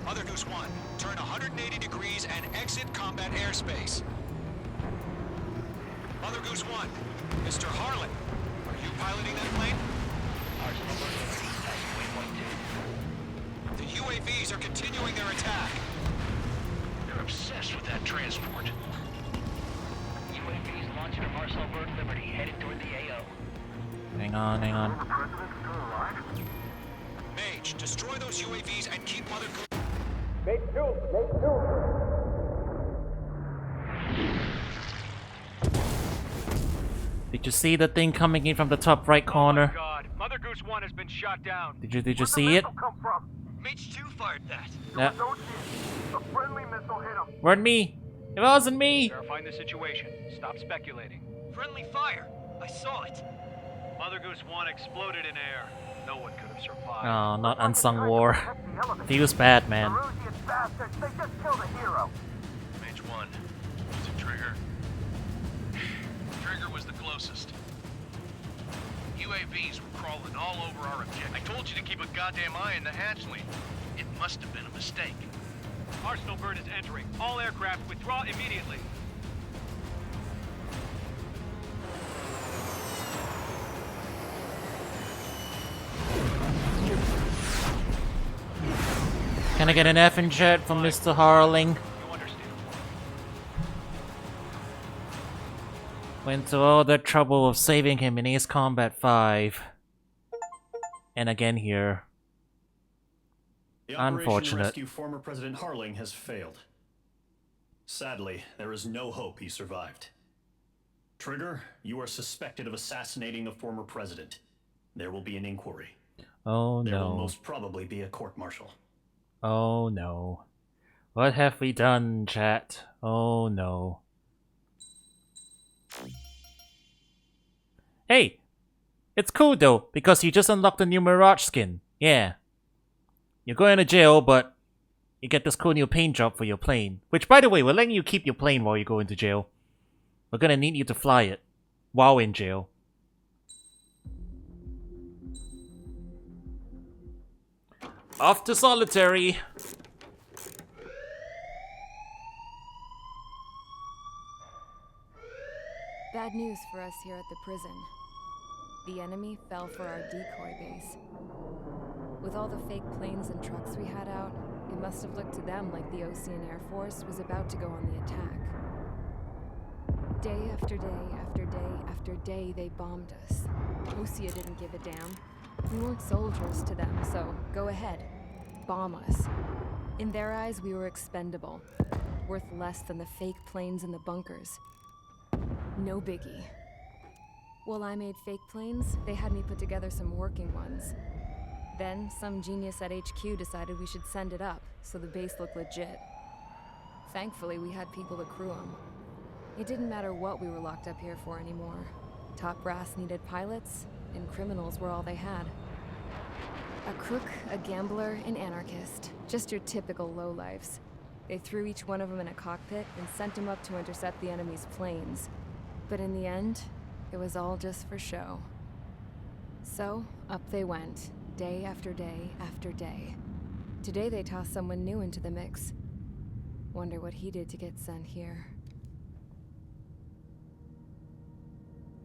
Mother Goose 1, turn 180 degrees and exit combat airspace. Mother Goose 1, Mr. Harlan, are you piloting that plane? The UAVs are continuing their attack. They're obsessed with that transport. UAVs launching a Marcel Bird Liberty headed toward the AO. Hang on, hang on. Mage, destroy those UAVs and keep Mother Goose... Did you see the thing coming in from the top right corner? Oh God, Mother Goose 1 has been shot down. Did you see it? Mage 2 fired that. Yeah. A friendly missile hit him. Weren't me. It wasn't me. Verifying the situation. Stop speculating. Friendly fire. I saw it. Mother Goose 1 exploded in air. No one could have survived. Oh, not unsung war. Feels bad, man. Erusian bastards, they just killed a hero. Mage 1. Was it Trigger? Trigger was the closest. UAVs were crawling all over our objective. I told you to keep a goddamn eye on the hatchling. It must have been a mistake. Arsenal Bird is entering. All aircraft withdraw immediately. Can I get an F in chat from Mr. Harling? You understand. Went to all the trouble of saving him in Ace Combat 5. And again here. The operation to Unfortunate. rescue former President Harling has failed. Sadly, there is no hope he survived. Trigger, you are suspected of assassinating the former president. There will be an inquiry. Oh There will no. most probably be a court-martial. Oh no. What have we done, chat? Oh no. Hey! It's cool though, because you just unlocked the new Mirage skin. Yeah. You're going to jail, but you get this cool new paint job for your plane. Which, by the way, we're letting you keep your plane while you go into jail. We're gonna need you to fly it while in jail. Off to solitary. Bad news for us here at the prison. The enemy fell for our decoy base. With all the fake planes and trucks we had out, it must have looked to them like the Ocean Air Force was about to go on the attack. Day after day after day after day, they bombed us. Osea didn't give a damn. We weren't soldiers to them, so go ahead. Bomb us. In their eyes, we were expendable. Worth less than the fake planes in the bunkers. No biggie. While I made fake planes, they had me put together some working ones. Then, some genius at HQ decided we should send it up, so the base looked legit. Thankfully, we had people to crew them. It didn't matter what we were locked up here for anymore. Top brass needed pilots, and criminals were all they had. A crook, a gambler, an anarchist. Just your typical lowlifes. They threw each one of them in a cockpit and sent them up to intercept the enemy's planes. But in the end, it was all just for show. So, up they went, day after day after day. Today they tossed someone new into the mix. Wonder what he did to get sent here.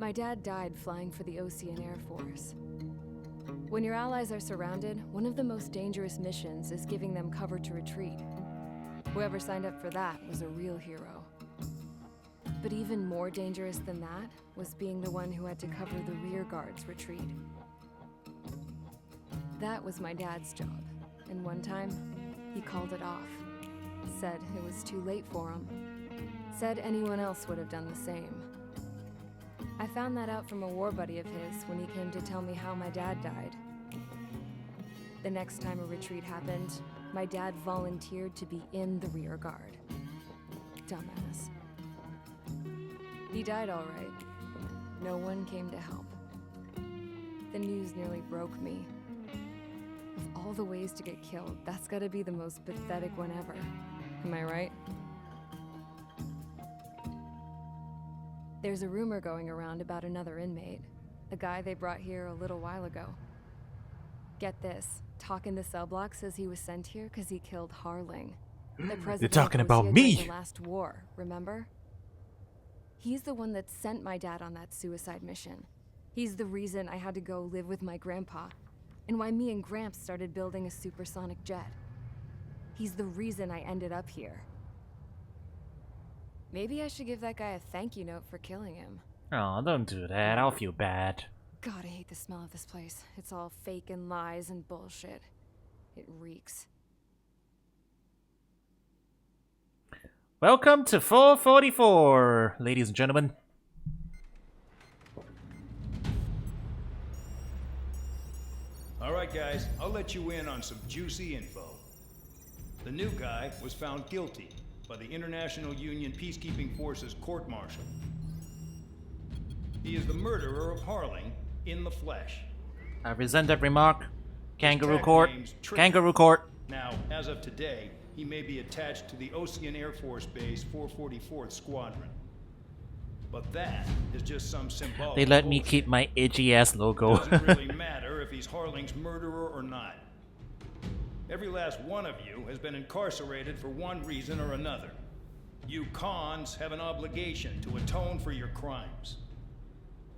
My dad died flying for the Ocean Air Force. When your allies are surrounded, one of the most dangerous missions is giving them cover to retreat. Whoever signed up for that was a real hero. But even more dangerous than that was being the one who had to cover the rear guard's retreat. That was my dad's job, and one time, he called it off. Said it was too late for him. Said anyone else would have done the same. I found that out from a war buddy of his when he came to tell me how my dad died. The next time a retreat happened, my dad volunteered to be in the rear guard. Dumbass. He died all right. No one came to help. The news nearly broke me. Of all the ways to get killed, that's gotta be the most pathetic one ever. Am I right? There's a rumor going around about another inmate. A guy they brought here a little while ago. Get this. Talk in the cell block says he was sent here because he killed Harling. The president They're talking about during me! the last war, remember? He's the one that sent my dad on that suicide mission. He's the reason I had to go live with my grandpa, and why me and Gramps started building a supersonic jet. He's the reason I ended up here. Maybe I should give that guy a thank you note for killing him. Oh, don't do that. I'll feel bad. God, I hate the smell of this place. It's all fake and lies and bullshit. It reeks. Welcome to 444, ladies and gentlemen. All right, guys, I'll let you in on some juicy info. The new guy was found guilty by the International Union Peacekeeping Forces court-martial. He is the murderer of Harling in the flesh. I resent that remark. Kangaroo tag court. name's Trigger. Kangaroo court. Now, as of today, he may be attached to the Ocean Air Force Base 444th Squadron. But that is just some symbolic They let me bullshit. keep my itchy ass logo. Doesn't really matter if he's Harling's murderer or not. Every last one of you has been incarcerated for one reason or another. You cons have an obligation to atone for your crimes.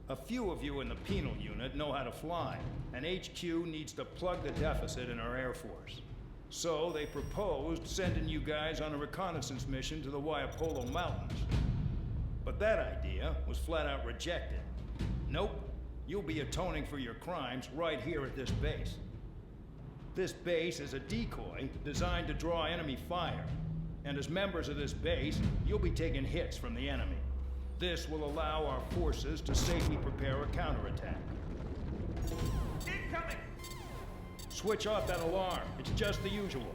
A few of you in the penal unit know how to fly, and HQ needs to plug the deficit in our Air Force. So they proposed sending you guys on a reconnaissance mission to the Waiapolo Mountains. But that idea was flat out rejected. Nope, you'll be atoning for your crimes right here at this base. This base is a decoy designed to draw enemy fire. And as members of this base, you'll be taking hits from the enemy. This will allow our forces to safely prepare a counterattack. Incoming! Switch off that alarm. It's just the usual.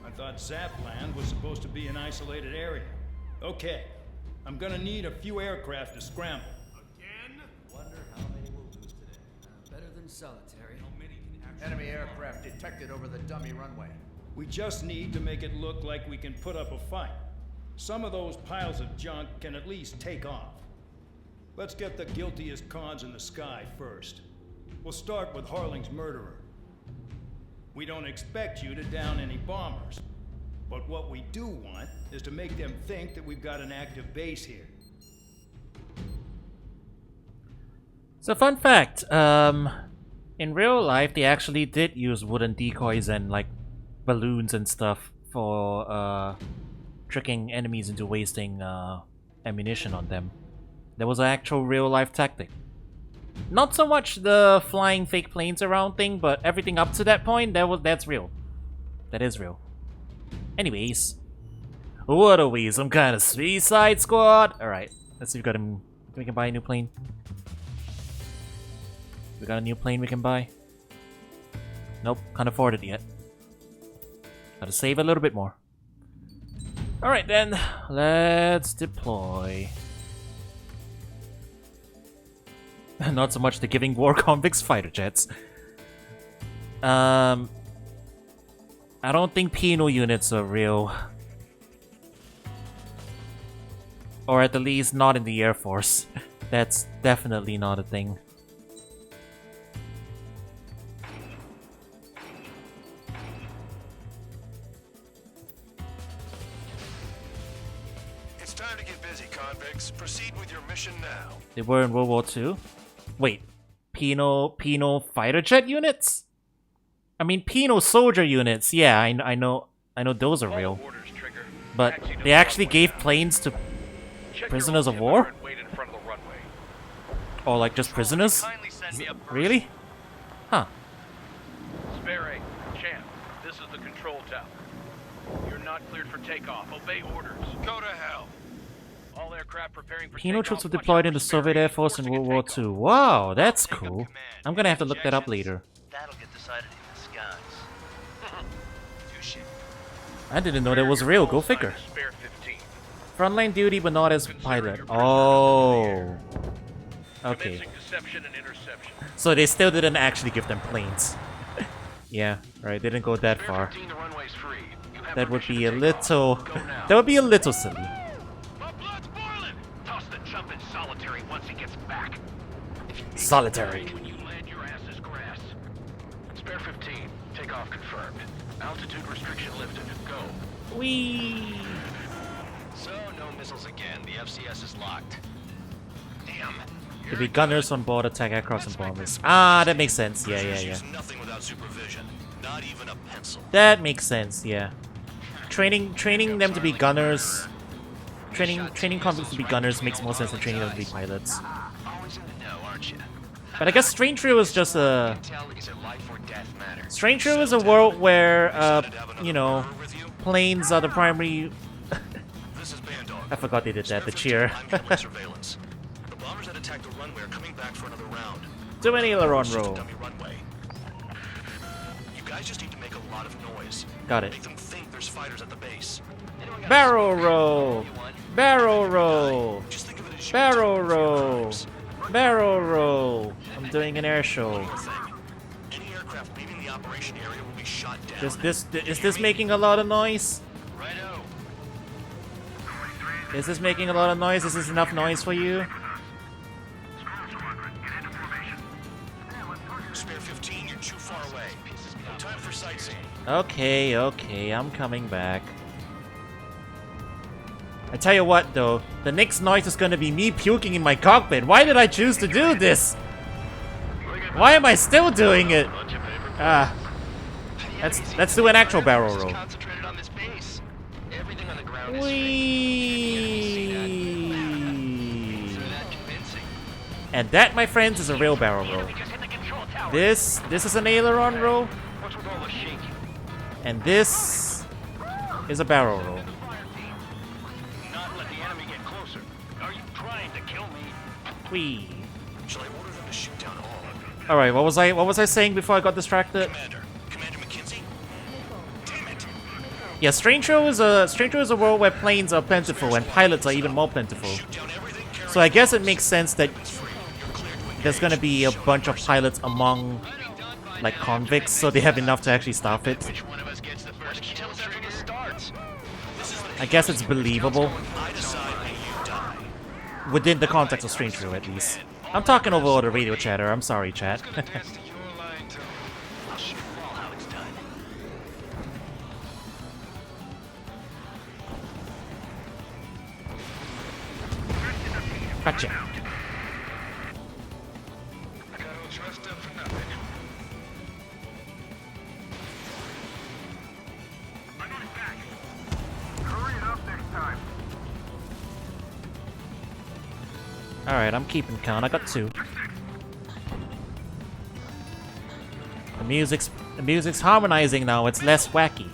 I thought Zapland was supposed to be an isolated area. Okay, I'm gonna need a few aircraft to scramble. Again? Wonder how many we'll lose today. Better than solitary. How many can actually... Enemy aircraft detected over the dummy runway. We just need to make it look like we can put up a fight. Some of those piles of junk can at least take off. Let's get the guiltiest cons in the sky first. We'll start with Harling's murderer. We don't expect you to down any bombers, but what we do want is to make them think that we've got an active base here. So fun fact, in real life they actually did use wooden decoys and like balloons and stuff for tricking enemies into wasting ammunition on them. That was an actual real life tactic. Not so much the flying fake planes around thing, but everything up to that point, that's real. That is real. Anyways, what are we, some kind of suicide squad? Alright, let's see if we can buy a new plane. We got a new plane we can buy? Nope, can't afford it yet. Gotta save a little bit more. Alright then, let's deploy. Not so much the giving war convicts fighter jets. I don't think penal units are real. Or at the least not in the Air Force. That's definitely not a thing. It's time to get busy, convicts. Proceed with your mission now. They were in World War II. Wait, penal fighter jet units? I mean, penal soldier units. Yeah, I know those are real. But they actually gave planes to prisoners of war? Or like just prisoners? Really? Huh. Spare A, Champ, this is the control tower. You're not cleared for takeoff. Obey orders. Go to hell. All aircraft preparing for Penal takeoff. troops were Watch deployed out in the for Spare Soviet A Air Force in forcing World a War takeoff. II. Wow, that's cool. I'm gonna have to look that up later. That'll get decided in the skies. Touche. I didn't know that was real. Go figure. Spare 15. Frontline duty, but not as pilot. Oh. Okay. Commencing deception and interception. So they still didn't actually give them planes. Yeah, right. They didn't go that far. 15, the runway's free. You have That would permission be to a take little. off. Go now. That would be a little silly. My blood's boiling. Toss the chump in solitary once he gets back. Solitary. When you land, your ass is grass. Spare 15. Takeoff confirmed. Altitude restriction lifted. Go. Whee! So, no missiles again. The FCS is locked. Damn. There'll be gunners on board, attack aircraft and bombers. Ah, that makes sense. Yeah, yeah, yeah. Use nothing without supervision. Not even a pencil. That makes sense. Yeah. Training them to be gunners. Training convicts to be gunners makes more sense than training them to be pilots. Always in the know, aren't you? But I guess Strange Trio is just a. Intel is a life or death matter. Strange Trio is a world where, you know, planes are the primary. This is Bandog. I forgot they did that. The cheer. Surveillance. The bombers that attacked the runway are coming back for another round. Do an aileron roll. Dummy runway. You guys just need to make a lot of noise. Got it. Make them think there's fighters at the base. Barrel roll. Barrel roll. Barrel roll. Barrel roll. I'm doing an air show. Any aircraft leaving the operation area will be shot down. Is this making a lot of noise? Righto. Is this making a lot of noise? Is this enough noise for you? Spare 15, you're too far away. No time for sightseeing. Okay, I'm coming back. I tell you what though, the next noise is gonna be me puking in my cockpit. Why did I choose to do this? Why am I still doing it? Ah. Let's do an actual barrel roll. Whee! And that, my friends, is a real barrel roll. This is an aileron roll. And this is a barrel roll. Not let the enemy get closer. Are you trying to kill me? Whee! Shall I order them to shoot down all of them? All right, what was I saying before I got distracted? Commander McKenzie? Yeah, Strange Trio is a world where planes are plentiful and pilots are even more plentiful. So I guess it makes sense that there's gonna be a bunch of pilots among like convicts, so they have enough to actually staff it. Which one of us gets the first kill after this starts? I guess it's believable I decide and you die. within the context of Strange Trio, at least. I'm talking over all the radio chatter. I'm sorry, chat. I'll shoot you all how it's done. Gotcha. I got all dressed up for nothing. I'm on back. Hurry it up next time. All right, I'm keeping count. I got 2. The music's harmonizing now. It's less wacky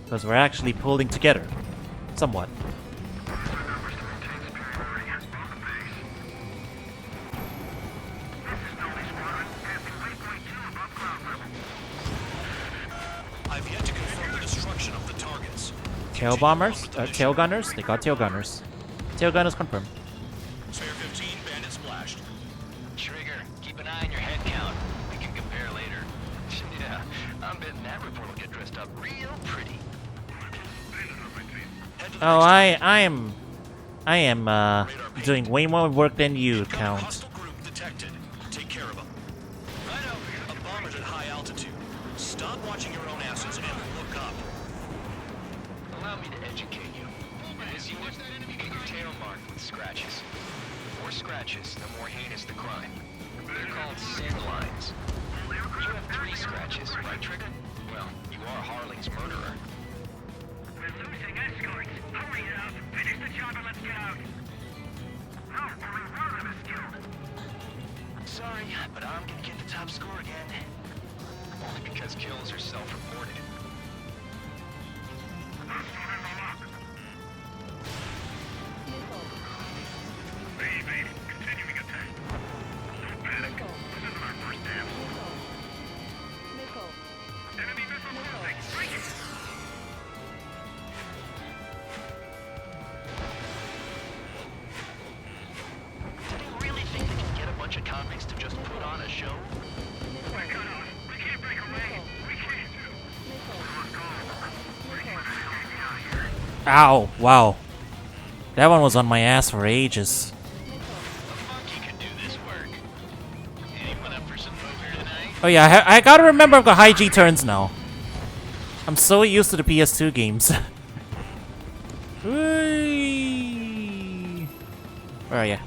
because we're actually pulling together, somewhat. I've yet to confirm the destruction of the targets. Tail bombers, tail gunners. They got tail gunners. Tail gunners confirmed. Spare 15, bandit splashed. Trigger, keep an eye on your head count. We can compare later. Yeah, I'm betting that report will get dressed up real pretty. Oh, I am doing way more work than you, Count. Hostile group detected. Take care of them. A bomber's at high altitude. Stop watching your own asses and look up. Allow me to educate you. This unit, you get your tail marked with scratches. The more scratches, the more heinous the crime. They're called sin lines. You have 3 scratches, right, Trigger? Well, you are Harling's murderer. We're losing escorts. Hurry it up. Finish the job and let's get out. Oh, only one of us killed. Sorry, but I'm gonna get the top score again. Only because kills are self-reported. Baby, continuing attack. Don't panic. This isn't our first dance. Enemy missile closing. Break it. Do they really think they can get a bunch of convicts to just put on a show? We're cut off. We can't break away. We can't. Let's go. We're getting out of here. Ow! Wow. That one was on my ass for ages. Oh yeah, I gotta remember I've got high G turns now. I'm so used to the PS2 games. Whee! Where are you?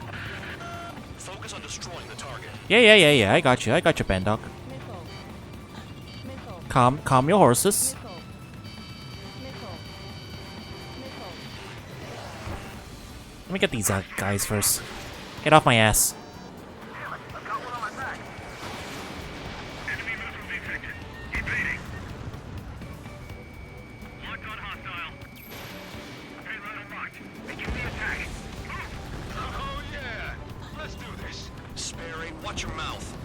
Focus on destroying the target. Yeah. I got you, Bandog. Calm your horses. Let me get these guys first. Get off my ass. Enemy missile detected. Evading. Locked on hostile. Payload unlocked. Begin the attack. Oh yeah! Let's do this. Sperry, watch your mouth.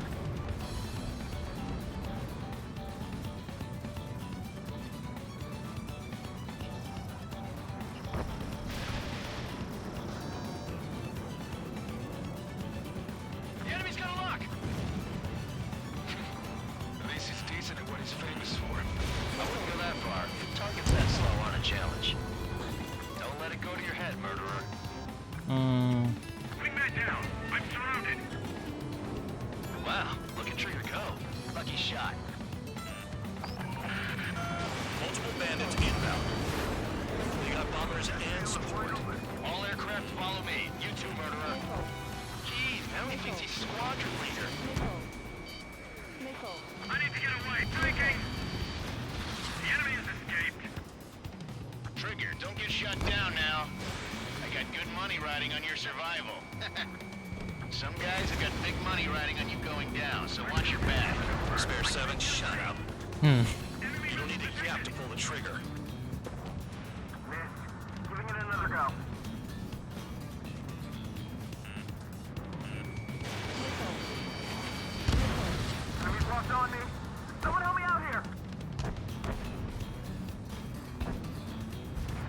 The enemy's got a lock! At least he's decent at what he's famous for. I wouldn't go that far. Target's that slow on a challenge. Don't let it go to your head, murderer. Wingman down. I'm surrounded. Wow, look at Trigger go. Lucky shot. Multiple bandits inbound. They got bombers and support. All aircraft follow me. You too, murderer. Jeez, now he thinks he's squadron leader. I need to get away. Breaking. The enemy has escaped. Trigger, don't get shut down now. I got good money riding on your survival. Some guys have got big money riding on you going down, so watch your back. Spare 7, shut up. You don't need a gap to pull the trigger. Giving it another go. Enemy's locked on me. Someone help me out here.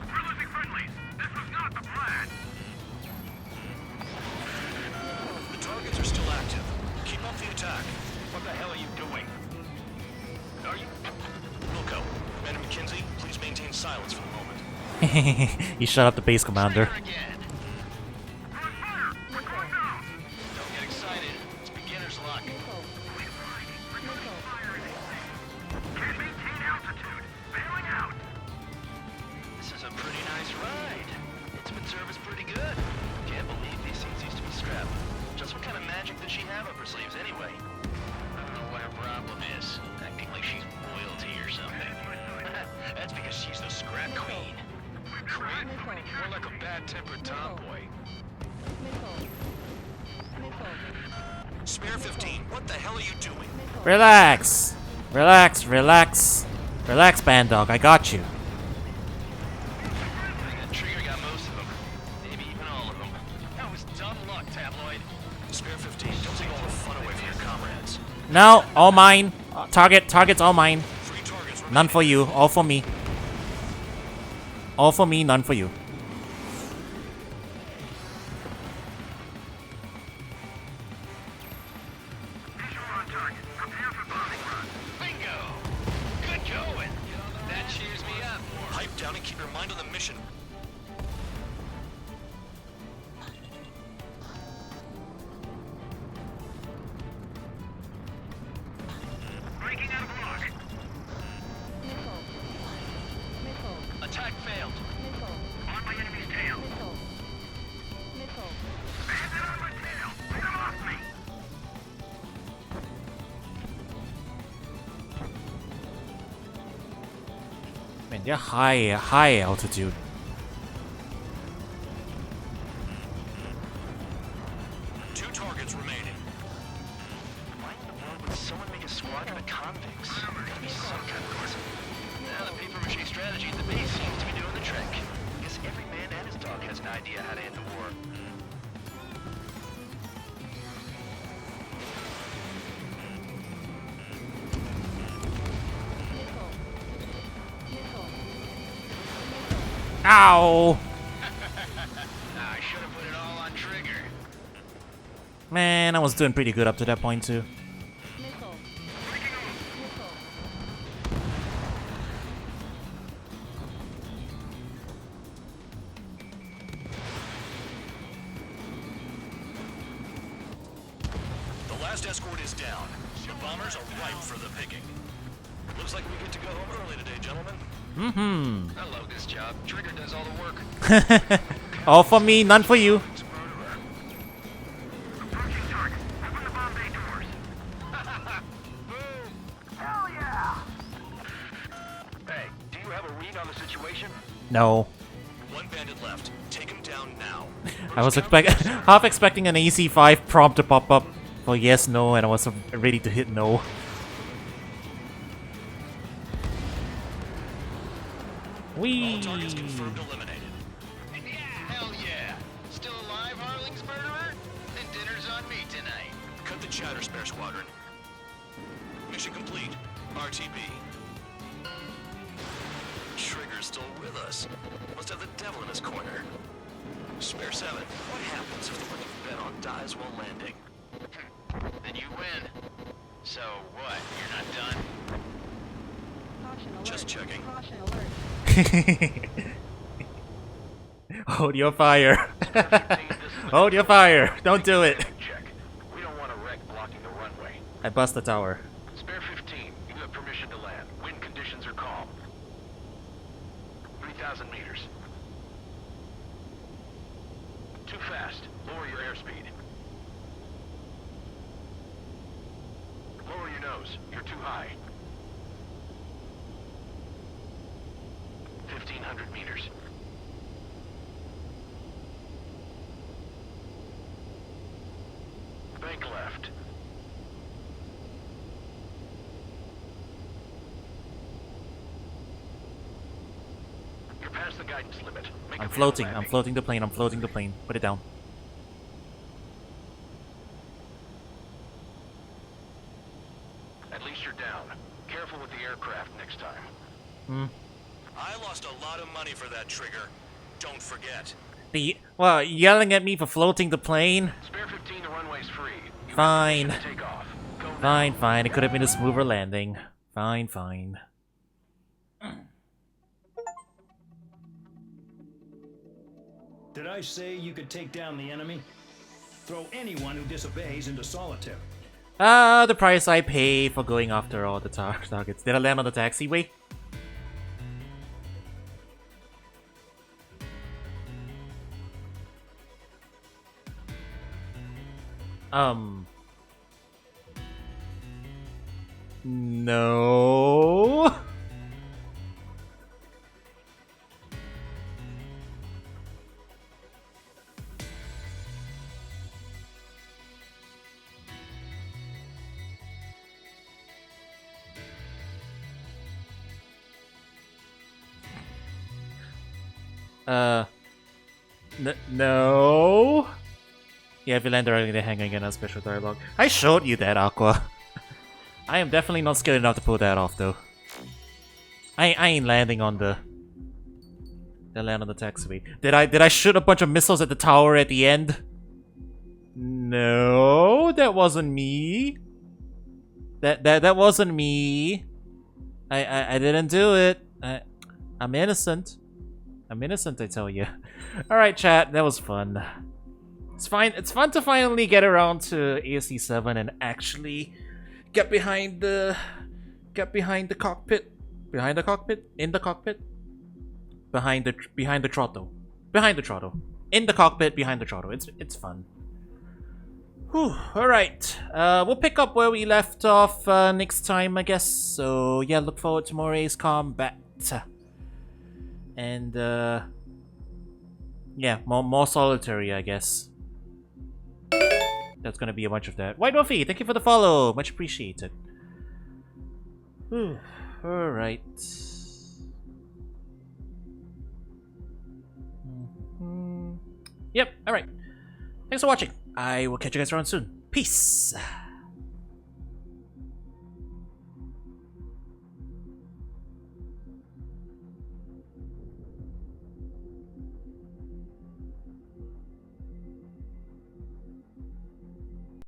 We're losing friendlies. This was not the plan. The targets are still active. Keep up the attack. What the hell are you doing? Are you... Wilco, Commander McKenzie, please maintain silence for the moment. You shut up the base commander. Don't get excited. It's beginner's luck. Can't maintain altitude. Bailing out. This is a pretty nice ride. Intimate service pretty good. Can't believe these things used to be scrapped. Just what kind of magic does she have up her sleeves anyway? I don't know what her problem is. Acting like she's royalty or something. That's because she's the scrap queen. Queen? More like a bad-tempered tomboy. Spare 15, what the hell are you doing? Relax, Bandog. I got you. That trigger got most of them. Maybe even all of them. That was dumb luck, Tabloid. Spare 15, don't take all the fun away from your comrades. No, all mine. Target's all mine. None for you, all for me. All for me, none for you. Bingo! Good going. That cheers me up. Pipe down and keep your mind on the mission. Breaking out of block. Attack failed. On my enemy's tail. Man, they're high altitude. Two targets remaining. Why in the world would someone make a squadron of convicts? Gotta be some kind of reason. Now the paper mache strategy at the base seems to be doing the trick. Guess every man and his dog has an idea how to end the war. Ow! I should have put it all on trigger. Man, I was doing pretty good up to that point too. The last escort is down. The bombers are ripe for the picking. Looks like we get to go home early today, gentlemen. Mm-hmm. I love this job. Trigger does all the work. All for me, none for you. Approaching target. Open the bomb bay doors. Hell yeah! Hey, do you have a read on the situation? No. One bandit left. Take him down now. I was half expecting an AC5 prompt to pop up for yes, no, and I was ready to hit no. Whee! All targets confirmed eliminated. Hell yeah! Still alive, Harling's murderer? Then dinner's on me tonight. Cut the chatter, Spare Squadron. Mission complete. RTB. Trigger's still with us. Must have the devil in his corner. Spare 7, what happens if the one you've bet on dies while landing? Then you win. So what, you're not done? Just checking. Hold your fire. Hold your fire. Don't do it. We don't want a wreck blocking the runway. I bust the tower. Spare 15, you have permission to land. Wind conditions are calm. 3,000 meters. Too fast. Lower your airspeed. Lower your nose. You're too high. 1,500 meters. Bank left. You're past the guidance limit. Make I'm a floating. landing. I'm floating the plane. I'm floating the plane. Put it down. At least you're down. Careful with the aircraft next time. Hmm. I lost a lot of money for that trigger. Don't forget. Well, yelling at me for floating the plane? Spare 15, the runway's free. You Fine. have permission to take off. Go now. Fine, fine. It could have been a smoother landing. Fine, fine. Did I say you could take down the enemy? Throw anyone who disobeys into solitary. The price I pay for going after all the targets. Did I land on the taxiway? No. No. Yeah, if you land directly, they hang again on special dialogue. I showed you that, Aqua. I am definitely not skilled enough to pull that off, though. I ain't landing on the... They land on the taxiway. Did I shoot a bunch of missiles at the tower at the end? No, that wasn't me. That wasn't me. I didn't do it. I'm innocent. I'm innocent, I tell you. All right, chat. That was fun. It's fine. It's fun to finally get around to AC7 and actually get behind the cockpit. Behind the cockpit? In the cockpit? Behind the throttle. Behind the throttle. In the cockpit, behind the throttle. It's fun. Whew. Alright. We'll pick up where we left off next time, I guess. So yeah, look forward to more Ace Combat. And yeah, more solitary, I guess. That's gonna be a bunch of that. White Wolfie, thank you for the follow. Much appreciated. Alright. Yep, alright. Thanks for watching. I will catch you guys around soon. Peace.